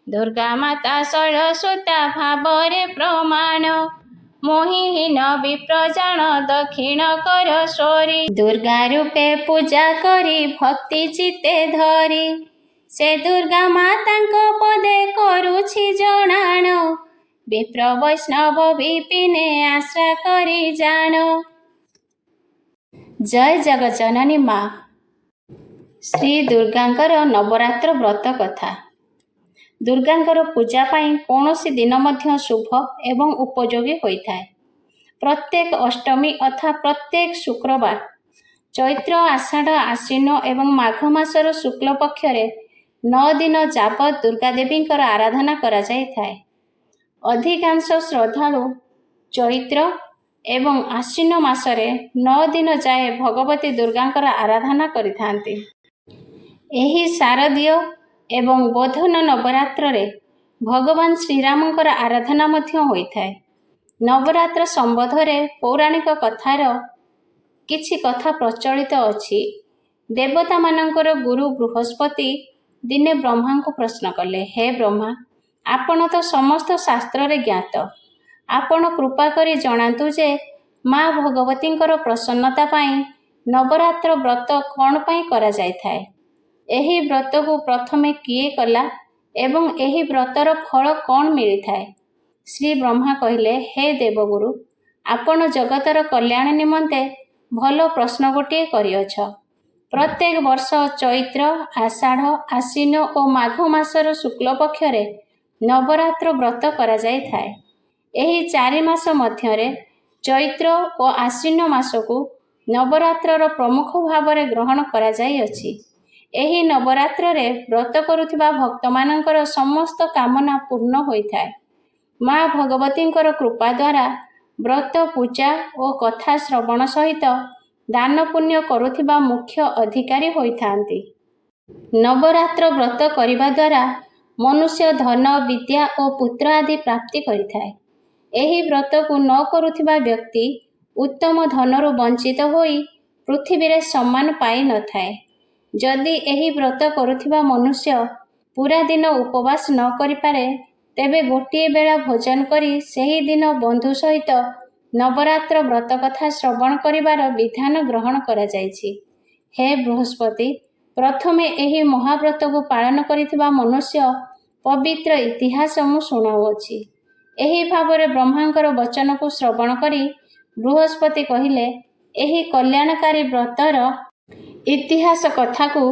ଦୁର୍ଗା ମାତା ଶୈଳସୁତା ଭାବରେ ପ୍ରମାଣ। ମୋହିହୀନ ବିପ୍ର ଜାଣ ଦକ୍ଷିଣ କର ସ୍ୱରୀ। ଦୁର୍ଗା ରୂପେ ପୂଜା କରି ଭକ୍ତି ଚିତ୍ତେ ଧରି। ସେ ଦୁର୍ଗା ମାତାଙ୍କ ପଦେ କରୁଛି ଜଣାଣ। ବିପ୍ର ବୈଷ୍ଣବ ବିପିନେ ଆଶ୍ରା କରି ଜାଣ। ଜୟ ଜଗଜ୍ଜନନୀ ମା। ଶ୍ରୀ ଦୁର୍ଗାଙ୍କର ନବରାତ୍ର ବ୍ରତ କଥା। ଦୁର୍ଗାଙ୍କର ପୂଜା ପାଇଁ କୌଣସି ଦିନ ମଧ୍ୟ ଶୁଭ ଏବଂ ଉପଯୋଗୀ ହୋଇଥାଏ। ପ୍ରତ୍ୟେକ ଅଷ୍ଟମୀ ଅଥା ପ୍ରତ୍ୟେକ ଶୁକ୍ରବାର ଚୈତ୍ର, ଆଷାଢ଼, ଆଶ୍ୱିନ ଏବଂ ମାଘ ମାସର ଶୁକ୍ଳ ପକ୍ଷରେ 9 ଦିନ ଯାବତ୍ ଦୁର୍ଗା ଦେବୀଙ୍କର ଆରାଧନା କରାଯାଇଥାଏ। ଅଧିକାଂଶ ଶ୍ରଦ୍ଧାଳୁ ଚୈତ୍ର ଏବଂ ଆଶ୍ୱିନ ମାସରେ 9 ଦିନ ଯାଏ ଭଗବତୀ ଦୁର୍ଗାଙ୍କର ଆରାଧନା କରିଥାନ୍ତି। ଏହି ଶାରଦୀୟ ଏବଂ ବୋଧନ ନବରାତ୍ରରେ ଭଗବାନ ଶ୍ରୀରାମଙ୍କର ଆରାଧନା ମଧ୍ୟ ହୋଇଥାଏ। ନବରାତ୍ର ସମ୍ବନ୍ଧରେ ପୌରାଣିକ କଥାର କିଛି କଥା ପ୍ରଚଳିତ ଅଛି। ଦେବତାମାନଙ୍କର ଗୁରୁ ବୃହସ୍ପତି ଦିନେ ବ୍ରହ୍ମାଙ୍କୁ ପ୍ରଶ୍ନ କଲେ, ହେ ବ୍ରହ୍ମା, ଆପଣ ତ ସମସ୍ତ ଶାସ୍ତ୍ରରେ ଜ୍ଞାତ। ଆପଣ କୃପା କରି ଜଣାନ୍ତୁ ଯେ ମା ଭଗବତୀଙ୍କର ପ୍ରସନ୍ନତା ପାଇଁ ନବରାତ୍ର ବ୍ରତ କ'ଣ ପାଇଁ କରାଯାଇଥାଏ? ଏହି ବ୍ରତକୁ ପ୍ରଥମେ କିଏ କଲା ଏବଂ ଏହି ବ୍ରତର ଫଳ କ'ଣ ମିଳିଥାଏ? ଶ୍ରୀ ବ୍ରହ୍ମା କହିଲେ, ହେ ଦେବଗୁରୁ, ଆପଣ ଜଗତର କଲ୍ୟାଣ ନିମନ୍ତେ ଭଲ ପ୍ରଶ୍ନ ଗୋଟିଏ କରିଅଛ। ପ୍ରତ୍ୟେକ ବର୍ଷ ଚୈତ୍ର, ଆଷାଢ଼, ଆଶ୍ୱିନ ଓ ମାଘ ମାସର ଶୁକ୍ଳ ପକ୍ଷରେ ନବରାତ୍ର ବ୍ରତ କରାଯାଇଥାଏ। ଏହି 4 ମାସ ମଧ୍ୟରେ ଚୈତ୍ର ଓ ଆଶ୍ୱିନ ମାସକୁ ନବରାତ୍ରର ପ୍ରମୁଖ ଭାବରେ ଗ୍ରହଣ କରାଯାଇଅଛି। ଏହି ନବରାତ୍ରରେ ବ୍ରତ କରୁଥିବା ଭକ୍ତମାନଙ୍କର ସମସ୍ତ କାମନା ପୂର୍ଣ୍ଣ ହୋଇଥାଏ। ମା ଭଗବତୀଙ୍କର କୃପା ଦ୍ୱାରା ବ୍ରତ, ପୂଜା ଓ କଥା ଶ୍ରବଣ ସହିତ ଦାନ ପୁଣ୍ୟ କରୁଥିବା ମୁଖ୍ୟ ଅଧିକାରୀ ହୋଇଥାନ୍ତି। ନବରାତ୍ର ବ୍ରତ କରିବା ଦ୍ୱାରା ମନୁଷ୍ୟ ଧନ, ବିଦ୍ୟା ଓ ପୁତ୍ର ଆଦି ପ୍ରାପ୍ତି କରିଥାଏ। ଏହି ବ୍ରତକୁ ନ କରୁଥିବା ବ୍ୟକ୍ତି ଉତ୍ତମ ଧନରୁ ବଞ୍ଚିତ ହୋଇ ପୃଥିବୀରେ ସମ୍ମାନ ପାଇନଥାଏ। ଯଦି ଏହି ବ୍ରତ କରୁଥିବା ମନୁଷ୍ୟ ପୁରା ଦିନ ଉପବାସ ନ କରିପାରେ, ତେବେ ଗୋଟିଏ ବେଳା ଭୋଜନ କରି ସେହି ଦିନ ବନ୍ଧୁ ସହିତ ନବରାତ୍ର ବ୍ରତ କଥା ଶ୍ରବଣ କରିବାର ବିଧାନ ଗ୍ରହଣ କରାଯାଇଛି। ହେ ବୃହସ୍ପତି, ପ୍ରଥମେ ଏହି ମହାବ୍ରତକୁ ପାଳନ କରିଥିବା ମନୁଷ୍ୟ ପବିତ୍ର ଇତିହାସ ମୁଁ ଶୁଣାଉଅଛି। ଏହି ଭାବରେ ବ୍ରହ୍ମାଙ୍କର ବଚନକୁ ଶ୍ରବଣ କରି ବୃହସ୍ପତି କହିଲେ, ଏହି କଲ୍ୟାଣକାରୀ ବ୍ରତର ଇତିହାସ କଥାକୁ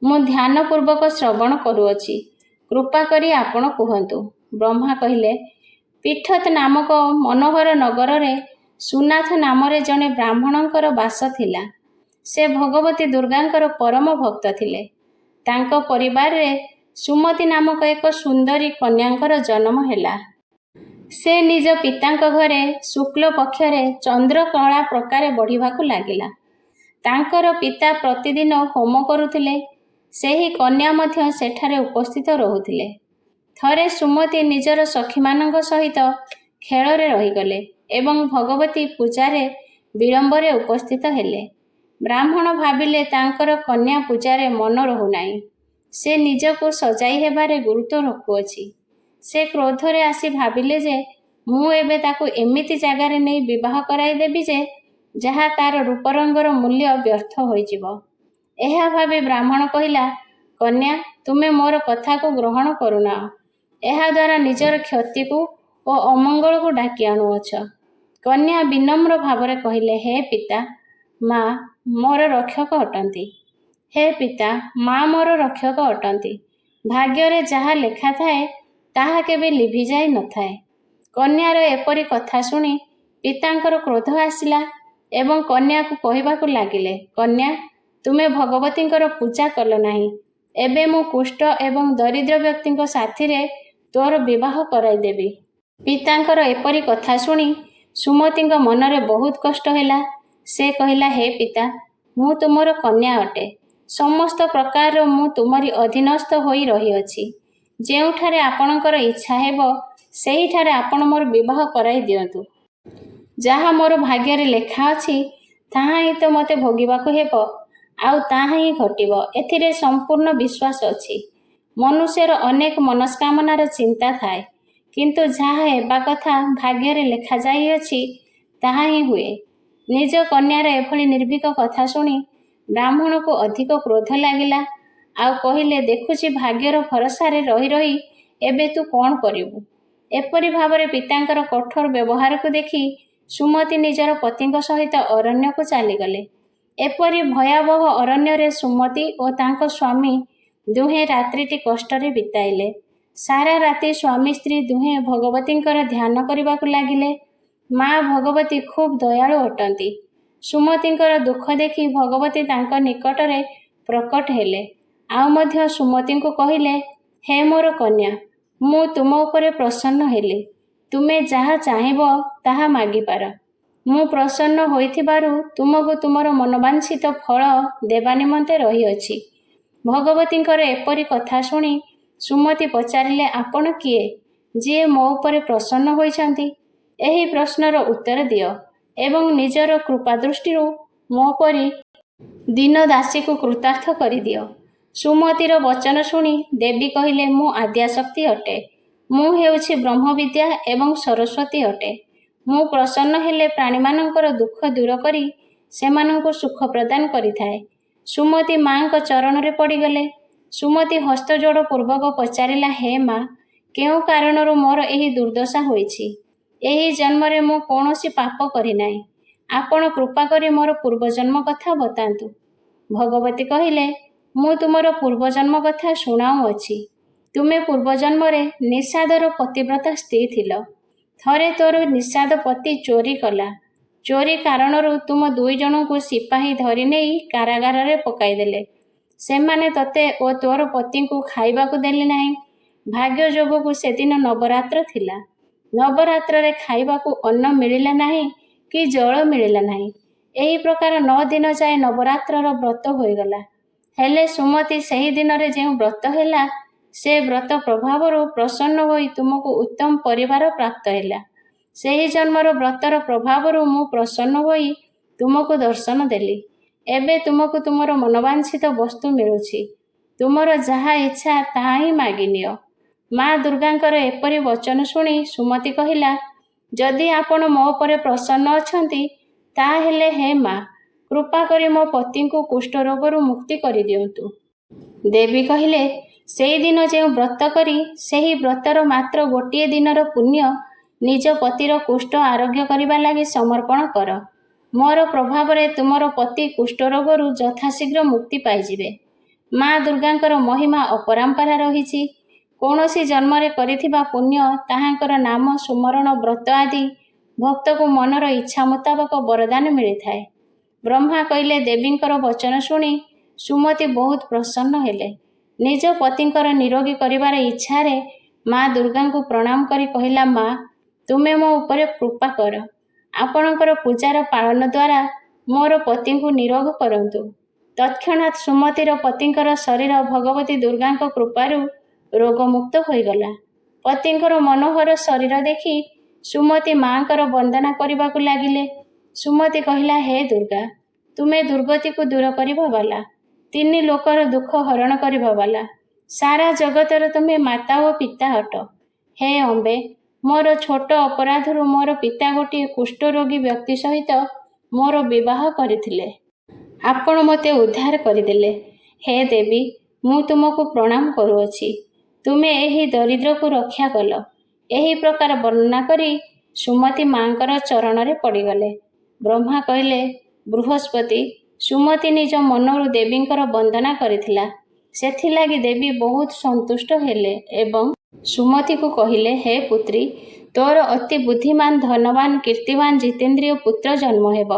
ମୁଁ ଧ୍ୟାନପୂର୍ବକ ଶ୍ରବଣ କରୁଅଛି। କୃପା କରି ଆପଣ କୁହନ୍ତୁ। ବ୍ରହ୍ମା କହିଲେ, ପୀଠତ ନାମକ ମନୋହର ନଗରରେ ସୁନାଥ ନାମରେ ଜଣେ ବ୍ରାହ୍ମଣଙ୍କର ବାସ ଥିଲା। ସେ ଭଗବତୀ ଦୁର୍ଗାଙ୍କର ପରମ ଭକ୍ତ ଥିଲେ। ତାଙ୍କ ପରିବାରରେ ସୁମତି ନାମକ ଏକ ସୁନ୍ଦରୀ କନ୍ୟାଙ୍କର ଜନ୍ମ ହେଲା। ସେ ନିଜ ପିତାଙ୍କ ଘରେ ଶୁକ୍ଳ ପକ୍ଷରେ ଚନ୍ଦ୍ରକଳା ପ୍ରକାରେ ବଢ଼ିବାକୁ ଲାଗିଲା। ତାଙ୍କର ପିତା ପ୍ରତିଦିନ ହୋମ କରୁଥିଲେ। ସେହି କନ୍ୟା ମଧ୍ୟ ସେଠାରେ ଉପସ୍ଥିତ ରହୁଥିଲେ। ଥରେ ସୁମତି ନିଜର ସଖୀମାନଙ୍କ ସହିତ ଖେଳରେ ରହିଗଲେ ଏବଂ ଭଗବତୀ ପୂଜାରେ ବିଳମ୍ବରେ ଉପସ୍ଥିତ ହେଲେ। ବ୍ରାହ୍ମଣ ଭାବିଲେ ତାଙ୍କର କନ୍ୟା ପୂଜାରେ ମନ ରହୁନାହିଁ। ସେ ନିଜକୁ ସଜାଇ ହେବାରେ ଗୁରୁତ୍ୱ ରଖୁଅଛି। ସେ କ୍ରୋଧରେ ଆସି ଭାବିଲେ ଯେ ମୁଁ ଏବେ ତାକୁ ଏମିତି ଜାଗାରେ ନେଇ ବିବାହ କରାଇଦେବି ଯେ ଯାହା ତାର ରୂପରଙ୍ଗର ମୂଲ୍ୟ ବ୍ୟର୍ଥ ହୋଇଯିବ। ଏହା ଭାବି ବ୍ରାହ୍ମଣ କହିଲା, କନ୍ୟା, ତୁମେ ମୋର କଥାକୁ ଗ୍ରହଣ କରୁନାହ। ଏହାଦ୍ୱାରା ନିଜର କ୍ଷତିକୁ ଓ ଅମଙ୍ଗଳକୁ ଡାକି ଆଣୁଅଛ। କନ୍ୟା ବିନମ୍ର ଭାବରେ କହିଲେ, ହେ ପିତା, ମା ମୋର ରକ୍ଷକ ଅଟନ୍ତି। ହେ ପିତା, ମା ମୋର ରକ୍ଷକ ଅଟନ୍ତି। ଭାଗ୍ୟରେ ଯାହା ଲେଖା ଥାଏ ତାହା କେବେ ଲିଭିଯାଇ ନଥାଏ। କନ୍ୟାର ଏପରି କଥା ଶୁଣି ପିତାଙ୍କର କ୍ରୋଧ ଆସିଲା ଏବଂ କନ୍ୟାକୁ କହିବାକୁ ଲାଗିଲେ, କନ୍ୟା, ତୁମେ ଭଗବତୀଙ୍କର ପୂଜା କଲ ନାହିଁ। ଏବେ ମୁଁ କୁଷ୍ଠ ଏବଂ ଦରିଦ୍ର ବ୍ୟକ୍ତିଙ୍କ ସାଥିରେ ତୋର ବିବାହ କରାଇଦେବି। ପିତାଙ୍କର ଏପରି କଥା ଶୁଣି ସୁମତିଙ୍କ ମନରେ ବହୁତ କଷ୍ଟ ହେଲା। ସେ କହିଲା, ହେ ପିତା, ମୁଁ ତୁମର କନ୍ୟା ଅଟେ। ସମସ୍ତ ପ୍ରକାରର ମୁଁ ତୁମରି ଅଧୀନସ୍ଥ ହୋଇ ରହିଅଛି। ଯେଉଁଠାରେ ଆପଣଙ୍କର ଇଚ୍ଛା ହେବ ସେହିଠାରେ ଆପଣ ମୋର ବିବାହ କରାଇ ଦିଅନ୍ତୁ। ଯାହା ମୋର ଭାଗ୍ୟରେ ଲେଖା ଅଛି ତାହା ହିଁ ତ ମୋତେ ଭୋଗିବାକୁ ହେବ, ଆଉ ତାହା ହିଁ ଘଟିବ, ଏଥିରେ ସମ୍ପୂର୍ଣ୍ଣ ବିଶ୍ୱାସ ଅଛି। ମନୁଷ୍ୟର ଅନେକ ମନସ୍କାମନାର ଚିନ୍ତା ଥାଏ, କିନ୍ତୁ ଯାହା ହେବା କଥା ଭାଗ୍ୟରେ ଲେଖାଯାଇଅଛି ତାହା ହିଁ ହୁଏ। ନିଜ କନ୍ୟାର ଏଭଳି ନିର୍ଭୀକ କଥା ଶୁଣି ବ୍ରାହ୍ମଣକୁ ଅଧିକ କ୍ରୋଧ ଲାଗିଲା। ଆଉ କହିଲେ, ଦେଖୁଛି ଭାଗ୍ୟର ଭରସାରେ ରହି ରହି ଏବେ ତୁ କ'ଣ କରିବୁ? ଏପରି ଭାବରେ ପିତାଙ୍କର କଠୋର ବ୍ୟବହାରକୁ ଦେଖି ସୁମତି ନିଜର ପତିଙ୍କ ସହିତ ଅରଣ୍ୟକୁ ଚାଲିଗଲେ। ଏପରି ଭୟାବହ ଅରଣ୍ୟରେ ସୁମତି ଓ ତାଙ୍କ ସ୍ୱାମୀ ଦୁହେଁ ରାତ୍ରିଟି କଷ୍ଟରେ ବିତାଇଲେ। ସାରା ରାତି ସ୍ୱାମୀ ସ୍ତ୍ରୀ ଦୁହେଁ ଭଗବତୀଙ୍କର ଧ୍ୟାନ କରିବାକୁ ଲାଗିଲେ। ମା ଭଗବତୀ ଖୁବ୍ ଦୟାଳୁ ଅଟନ୍ତି। ସୁମତିଙ୍କର ଦୁଃଖ ଦେଖି ଭଗବତୀ ତାଙ୍କ ନିକଟରେ ପ୍ରକଟ ହେଲେ। ଆଉ ମଧ୍ୟ ସୁମତିଙ୍କୁ କହିଲେ, ହେ ମୋର କନ୍ୟା, ମୁଁ ତୁମ ଉପରେ ପ୍ରସନ୍ନ ହେଲି। ତୁମେ ଯାହା ଚାହିଁବ ତାହା ମାଗିପାର। ମୁଁ ପ୍ରସନ୍ନ ହୋଇଥିବାରୁ ତୁମକୁ ତୁମର ମନବାଞ୍ଛିତ ଫଳ ଦେବା ନିମନ୍ତେ ରହିଅଛି। ଭଗବତୀଙ୍କର ଏପରି କଥା ଶୁଣି ସୁମତି ପଚାରିଲେ, ଆପଣ କିଏ, ଯିଏ ମୋ ଉପରେ ପ୍ରସନ୍ନ ହୋଇଛନ୍ତି? ଏହି ପ୍ରଶ୍ନର ଉତ୍ତର ଦିଅ ଏବଂ ନିଜର କୃପା ଦୃଷ୍ଟିରୁ ମୋ ପରି ଦୀନ ଦାସୀକୁ କୃତାର୍ଥ କରିଦିଅ। ସୁମତିର ବଚନ ଶୁଣି ଦେବୀ କହିଲେ, ମୁଁ ଆଦ୍ୟାଶକ୍ତି ଅଟେ। ମୁଁ ହେଉଛି ବ୍ରହ୍ମବିଦ୍ୟା ଏବଂ ସରସ୍ୱତୀ ଅଟେ। ମୁଁ ପ୍ରସନ୍ନ ହେଲେ ପ୍ରାଣୀମାନଙ୍କର ଦୁଃଖ ଦୂର କରି ସେମାନଙ୍କୁ ସୁଖ ପ୍ରଦାନ କରିଥାଏ। ସୁମତି ମାଙ୍କ ଚରଣରେ ପଡ଼ିଗଲେ। ସୁମତି ହସ୍ତଯୋଡ଼ ପୂର୍ବକ ପଚାରିଲା, ହେ ମା, କେଉଁ କାରଣରୁ ମୋର ଏହି ଦୁର୍ଦ୍ଦଶା ହୋଇଛି? ଏହି ଜନ୍ମରେ ମୁଁ କୌଣସି ପାପ କରିନାହିଁ। ଆପଣ କୃପା କରି ମୋର ପୂର୍ବଜନ୍ମ କଥା ବତାନ୍ତୁ। ଭଗବତୀ କହିଲେ, ମୁଁ ତୁମର ପୂର୍ବଜନ୍ମ କଥା ଶୁଣାଉଅଛି। ତୁମେ ପୂର୍ବଜନ୍ମରେ ନିଷାଦର ପତିବ୍ରତା ସ୍ତ୍ରୀ ଥିଲ। ଥରେ ତୋର ନିଷାଦ ପତି ଚୋରି କଲା। ଚୋରି କାରଣରୁ ତୁମ 2 ଜଣଙ୍କୁ ସିପାହୀ ଧରି ନେଇ କାରାଗାରରେ ପକାଇଦେଲେ। ସେମାନେ ତୋତେ ଓ ତୋର ପତିଙ୍କୁ ଖାଇବାକୁ ଦେଲେ ନାହିଁ। ଭାଗ୍ୟ ଯୋଗକୁ ସେଦିନ ନବରାତ୍ର ଥିଲା। ନବରାତ୍ରରେ ଖାଇବାକୁ ଅନ୍ନ ମିଳିଲା ନାହିଁ କି ଜଳ ମିଳିଲା ନାହିଁ। ଏହି ପ୍ରକାର 9 ଦିନ ଯାଏ ନବରାତ୍ରର ବ୍ରତ ହୋଇଗଲା। ହେଲେ ସୁମତି ସେହି ଦିନରେ ଯେଉଁ ବ୍ରତ ହେଲା, ସେ ବ୍ରତ ପ୍ରଭାବରୁ ପ୍ରସନ୍ନ ହୋଇ ତୁମକୁ ଉତ୍ତମ ପରିବାର ପ୍ରାପ୍ତ ହେଲା। ସେହି ଜନ୍ମର ବ୍ରତର ପ୍ରଭାବରୁ ମୁଁ ପ୍ରସନ୍ନ ହୋଇ ତୁମକୁ ଦର୍ଶନ ଦେଲି। ଏବେ ତୁମକୁ ତୁମର ମନବାଞ୍ଛିତ ବସ୍ତୁ ମିଳୁଛି। ତୁମର ଯାହା ଇଚ୍ଛା ତାହା ହିଁ ମାଗିନିଅ। ମା ଦୁର୍ଗାଙ୍କର ଏପରି ବଚନ ଶୁଣି ସୁମତି କହିଲା, ଯଦି ଆପଣ ମୋ ଉପରେ ପ୍ରସନ୍ନ ଅଛନ୍ତି ତାହେଲେ ହେ ମା, କୃପା କରି ମୋ ପତିଙ୍କୁ କୁଷ୍ଠ ରୋଗରୁ ମୁକ୍ତି କରିଦିଅନ୍ତୁ। ଦେବୀ କହିଲେ, ସେହିଦିନ ଯେଉଁ ବ୍ରତ କରି ସେହି ବ୍ରତର ମାତ୍ର ଗୋଟିଏ ଦିନର ପୁଣ୍ୟ ନିଜ ପତିର କୁଷ୍ଠ ଆରୋଗ୍ୟ କରିବା ଲାଗି ସମର୍ପଣ କର। ମୋର ପ୍ରଭାବରେ ତୁମର ପତି କୁଷ୍ଠ ରୋଗରୁ ଯଥାଶୀଘ୍ର ମୁକ୍ତି ପାଇଯିବେ। ମା ଦୁର୍ଗାଙ୍କର ମହିମା ଅପରମ୍ପରା ରହିଛି। କୌଣସି ଜନ୍ମରେ କରିଥିବା ପୁଣ୍ୟ, ତାହାଙ୍କର ନାମ ସୁମରଣ, ବ୍ରତ ଆଦି ଭକ୍ତକୁ ମନର ଇଚ୍ଛା ମୁତାବକ ବରଦାନ ମିଳିଥାଏ। ବ୍ରହ୍ମା କହିଲେ, ଦେବୀଙ୍କର ବଚନ ଶୁଣି ସୁମତି ବହୁତ ପ୍ରସନ୍ନ ହେଲେ। ନିଜ ପତିଙ୍କର ନିରୋଗୀ କରିବାର ଇଚ୍ଛାରେ ମା ଦୁର୍ଗାଙ୍କୁ ପ୍ରଣାମ କରି କହିଲା, ମା, ତୁମେ ମୋ ଉପରେ କୃପା କର। ଆପଣଙ୍କର ପୂଜାର ପାଳନ ଦ୍ୱାରା ମୋର ପତିଙ୍କୁ ନିରୋଗ କରନ୍ତୁ। ତତ୍କ୍ଷଣାତ୍ ସୁମତିର ପତିଙ୍କର ଶରୀର ଭଗବତୀ ଦୁର୍ଗାଙ୍କ କୃପାରୁ ରୋଗମୁକ୍ତ ହୋଇଗଲା। ପତିଙ୍କର ମନୋହର ଶରୀର ଦେଖି ସୁମତି ମାଙ୍କର ବନ୍ଦନା କରିବାକୁ ଲାଗିଲେ। ସୁମତି କହିଲା, ହେ ଦୁର୍ଗା, ତୁମେ ଦୁର୍ଗତିକୁ ଦୂର କରିବା ବାଲା, 3 ଲୋକର ଦୁଃଖ ହରଣ କରିବା ବାଲା, ସାରା ଜଗତର ତୁମେ ମାତା ଓ ପିତା ଅଟ। ହେ ଅମ୍ବେ, ମୋର ଛୋଟ ଅପରାଧରୁ ମୋର ପିତା ଗୋଟିଏ କୁଷ୍ଠରୋଗୀ ବ୍ୟକ୍ତି ସହିତ ମୋର ବିବାହ କରିଥିଲେ। ଆପଣ ମୋତେ ଉଦ୍ଧାର କରିଦେଲେ। ହେ ଦେବୀ, ମୁଁ ତୁମକୁ ପ୍ରଣାମ କରୁଅଛି। ତୁମେ ଏହି ଦରିଦ୍ରକୁ ରକ୍ଷା କଲ। ଏହି ପ୍ରକାର ବର୍ଣ୍ଣନା କରି ସୁମତି ମାଙ୍କର ଚରଣରେ ପଡ଼ିଗଲେ। ବ୍ରହ୍ମା କହିଲେ, ବୃହସ୍ପତି, ସୁମତି ନିଜ ମନରୁ ଦେବୀଙ୍କର ବନ୍ଦନା କରିଥିଲା। ସେଥିଲାଗି ଦେବୀ ବହୁତ ସନ୍ତୁଷ୍ଟ ହେଲେ ଏବଂ ସୁମତିକୁ କହିଲେ, ହେ ପୁତ୍ରୀ, ତୋର ଅତି ବୁଦ୍ଧିମାନ, ଧନବାନ, କୀର୍ତ୍ତିବାନ, ଜିତେନ୍ଦ୍ରିୟ ପୁତ୍ର ଜନ୍ମ ହେବ।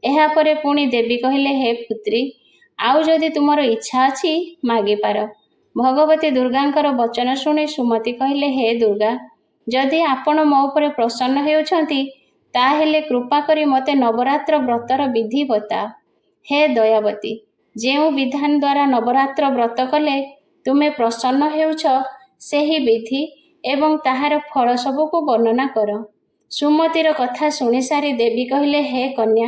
ଏହାପରେ ପୁଣି ଦେବୀ କହିଲେ, ହେ ପୁତ୍ରୀ, ଆଉ ଯଦି ତୁମର ଇଚ୍ଛା ଅଛି ମାଗିପାର। ଭଗବତୀ ଦୁର୍ଗାଙ୍କର ବଚନ ଶୁଣି ସୁମତି କହିଲେ, ହେ ଦୁର୍ଗା, ଯଦି ଆପଣ ମୋ ଉପରେ ପ୍ରସନ୍ନ ହେଉଛନ୍ତି ତାହେଲେ କୃପା କରି ମୋତେ ନବରାତ୍ର ବ୍ରତର ବିଧି ବତାଅ। ହେ ଦୟାବତୀ, ଯେଉଁ ବିଧାନ ଦ୍ୱାରା ନବରାତ୍ର ବ୍ରତ କଲେ ତୁମେ ପ୍ରସନ୍ନ ହେଉଛ, ସେହି ବିଧି ଏବଂ ତାହାର ଫଳ ସବୁକୁ ବର୍ଣ୍ଣନା କର। ସୁମତିର କଥା ଶୁଣିସାରି ଦେବୀ କହିଲେ, ହେ କନ୍ୟା,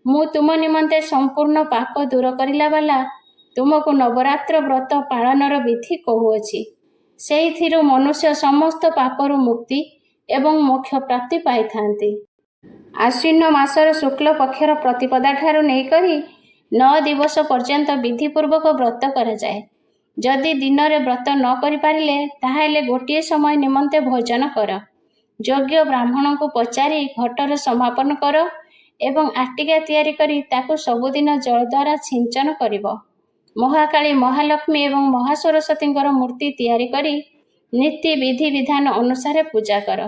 ମୁଁ ତୁମ ନିମନ୍ତେ ସମ୍ପୂର୍ଣ୍ଣ ପାପ ଦୂର କରିଲା ବାଲା ତୁମକୁ ନବରାତ୍ର ବ୍ରତ ପାଳନର ବିଧି କହୁଅଛି। ସେଇଥିରୁ ମନୁଷ୍ୟ ସମସ୍ତ ପାପରୁ ମୁକ୍ତି ଏବଂ ମୋକ୍ଷ ପ୍ରାପ୍ତି ପାଇଥାନ୍ତି। ଆଶ୍ୱିନ ମାସର ଶୁକ୍ଳ ପକ୍ଷର ପ୍ରତିପଦାଠାରୁ ନେଇକରି 9 ଦିବସ ପର୍ଯ୍ୟନ୍ତ ବିଧିପୂର୍ବକ ବ୍ରତ କରାଯାଏ। ଯଦି ଦିନରେ ବ୍ରତ ନ କରିପାରିଲେ ତାହେଲେ ଗୋଟିଏ ସମୟ ନିମନ୍ତେ ଭୋଜନ କର। ଯୋଗ୍ୟ ବ୍ରାହ୍ମଣଙ୍କୁ ପଚାରି ଘଟର ସମାପନ କର ଏବଂ ଆଟିକା ତିଆରି କରି ତାକୁ ସବୁଦିନ ଜଳ ଦ୍ୱାରା ସିଞ୍ଚନ କରିବ। ମହାକାଳୀ, ମହାଲକ୍ଷ୍ମୀ ଏବଂ ମହାସରସ୍ୱତୀଙ୍କର ମୂର୍ତ୍ତି ତିଆରି କରି ନୀତି ବିଧି ବିଧାନ ଅନୁସାରେ ପୂଜା କର।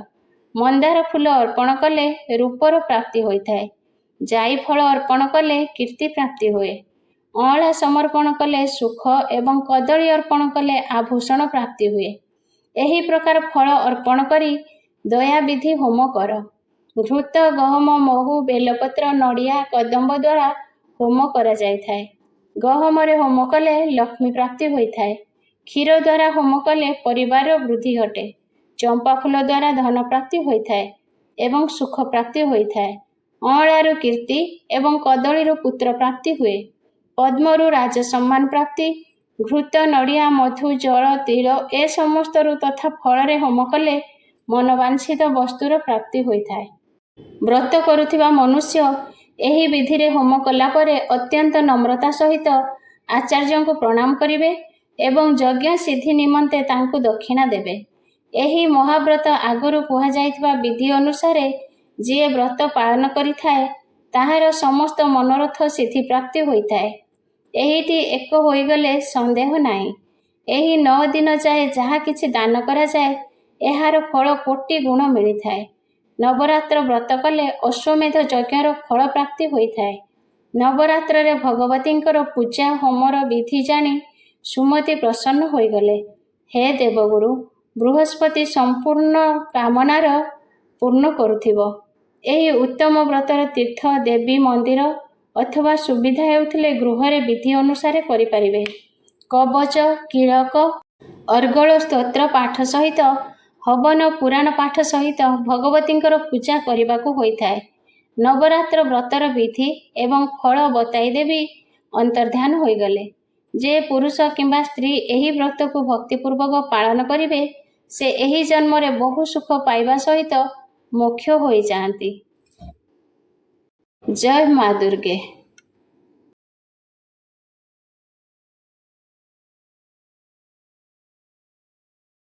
ମନ୍ଦାର ଫୁଲ ଅର୍ପଣ କଲେ ରୂପର ପ୍ରାପ୍ତି ହୋଇଥାଏ। ଜାଇ ଫଳ ଅର୍ପଣ କଲେ କୀର୍ତ୍ତି ପ୍ରାପ୍ତି ହୁଏ। ଅଁଳା ସମର୍ପଣ କଲେ ସୁଖ ଏବଂ କଦଳୀ ଅର୍ପଣ କଲେ ଆଭୂଷଣ ପ୍ରାପ୍ତି ହୁଏ। ଏହି ପ୍ରକାର ଫଳ ଅର୍ପଣ କରି ଦୟାବିଧି ହୋମ କର। ଘୃତ, ଗହମ, ମହୁ, ବେଲପତ୍ର, ନଡ଼ିଆ, କଦମ୍ବ ଦ୍ୱାରା ହୋମ କରାଯାଇଥାଏ। ଗହମରେ ହୋମ କଲେ ଲକ୍ଷ୍ମୀ ପ୍ରାପ୍ତି ହୋଇଥାଏ। କ୍ଷୀର ଦ୍ୱାରା ହୋମ କଲେ ପରିବାରର ବୃଦ୍ଧି ଘଟେ। ଚମ୍ପା ଫୁଲ ଦ୍ୱାରା ଧନ ପ୍ରାପ୍ତି ହୋଇଥାଏ ଏବଂ ସୁଖ ପ୍ରାପ୍ତି ହୋଇଥାଏ। ଅଁଳାରୁ କୀର୍ତ୍ତି ଏବଂ କଦଳୀରୁ ପୁତ୍ର ପ୍ରାପ୍ତି ହୁଏ। ପଦ୍ମରୁ ରାଜ ସମ୍ମାନ ପ୍ରାପ୍ତି। ଘୃତ, ନଡ଼ିଆ, ମଧୁ, ଜଳ, ତିଳ ଏ ସମସ୍ତରୁ ତଥା ଫଳରେ ହୋମ କଲେ ମନବାଞ୍ଛିତ ବସ୍ତୁର ପ୍ରାପ୍ତି ହୋଇଥାଏ। ବ୍ରତ କରୁଥିବା ମନୁଷ୍ୟ ଏହି ବିଧିରେ ହୋମ କଲା ପରେ ଅତ୍ୟନ୍ତ ନମ୍ରତା ସହିତ ଆଚାର୍ଯ୍ୟଙ୍କୁ ପ୍ରଣାମ କରିବେ ଏବଂ ଯଜ୍ଞ ସିଦ୍ଧି ନିମନ୍ତେ ତାଙ୍କୁ ଦକ୍ଷିଣା ଦେବେ। ଏହି ମହାବ୍ରତ ଆଗରୁ କୁହାଯାଇଥିବା ବିଧି ଅନୁସାରେ ଯିଏ ବ୍ରତ ପାଳନ କରିଥାଏ ତାହାର ସମସ୍ତ ମନୋରଥ ସିଦ୍ଧି ପ୍ରାପ୍ତି ହୋଇଥାଏ। ଏହିଟି ଏକ ହୋଇଗଲେ ସନ୍ଦେହ ନାହିଁ। ଏହି 9 ଦିନ ଯାଏ ଯାହା କିଛି ଦାନ କରାଯାଏ ଏହାର ଫଳ କୋଟି ଗୁଣ ମିଳିଥାଏ। ନବରାତ୍ର ବ୍ରତ କଲେ ଅଶ୍ୱମେଧ ଯଜ୍ଞର ଫଳ ପ୍ରାପ୍ତି ହୋଇଥାଏ। ନବରାତ୍ରରେ ଭଗବତୀଙ୍କର ପୂଜା ହୋମର ବିଧି ଜାଣି ସୁମତି ପ୍ରସନ୍ନ ହୋଇଗଲେ। ହେ ଦେବଗୁରୁ, ବୃହସ୍ପତି ସମ୍ପୂର୍ଣ୍ଣ କାମନାର ପୂର୍ଣ୍ଣ କରୁଥିବ। ଏହି ଉତ୍ତମ ବ୍ରତର ତୀର୍ଥ ଦେବୀ ମନ୍ଦିର ଅଥବା ସୁବିଧା ହେଉଥିଲେ ଗୃହରେ ବିଧି ଅନୁସାରେ କରିପାରିବେ। କବଚ, କିଳକ, ଅର୍ଗଳ ସ୍ତୋତ୍ର ପାଠ ସହିତ ହବନ ପୁରାଣ ପାଠ ସହିତ ଭଗବତୀଙ୍କର ପୂଜା କରିବାକୁ ହୋଇଥାଏ। ନବରାତ୍ର ବ୍ରତର ବିଧି ଏବଂ ଫଳ ବତାଇ ଦେବୀ ଅନ୍ତର୍ଧ୍ୟାନ ହୋଇଗଲେ। ଯେ ପୁରୁଷ କିମ୍ବା ସ୍ତ୍ରୀ ଏହି ବ୍ରତକୁ ଭକ୍ତିପୂର୍ବକ ପାଳନ କରିବେ ସେ ଏହି ଜନ୍ମରେ ବହୁ ସୁଖ ପାଇବା ସହିତ ମୋକ୍ଷ ହୋଇଯାଆନ୍ତି। ଜୟ ମା ଦୁର୍ଗେ।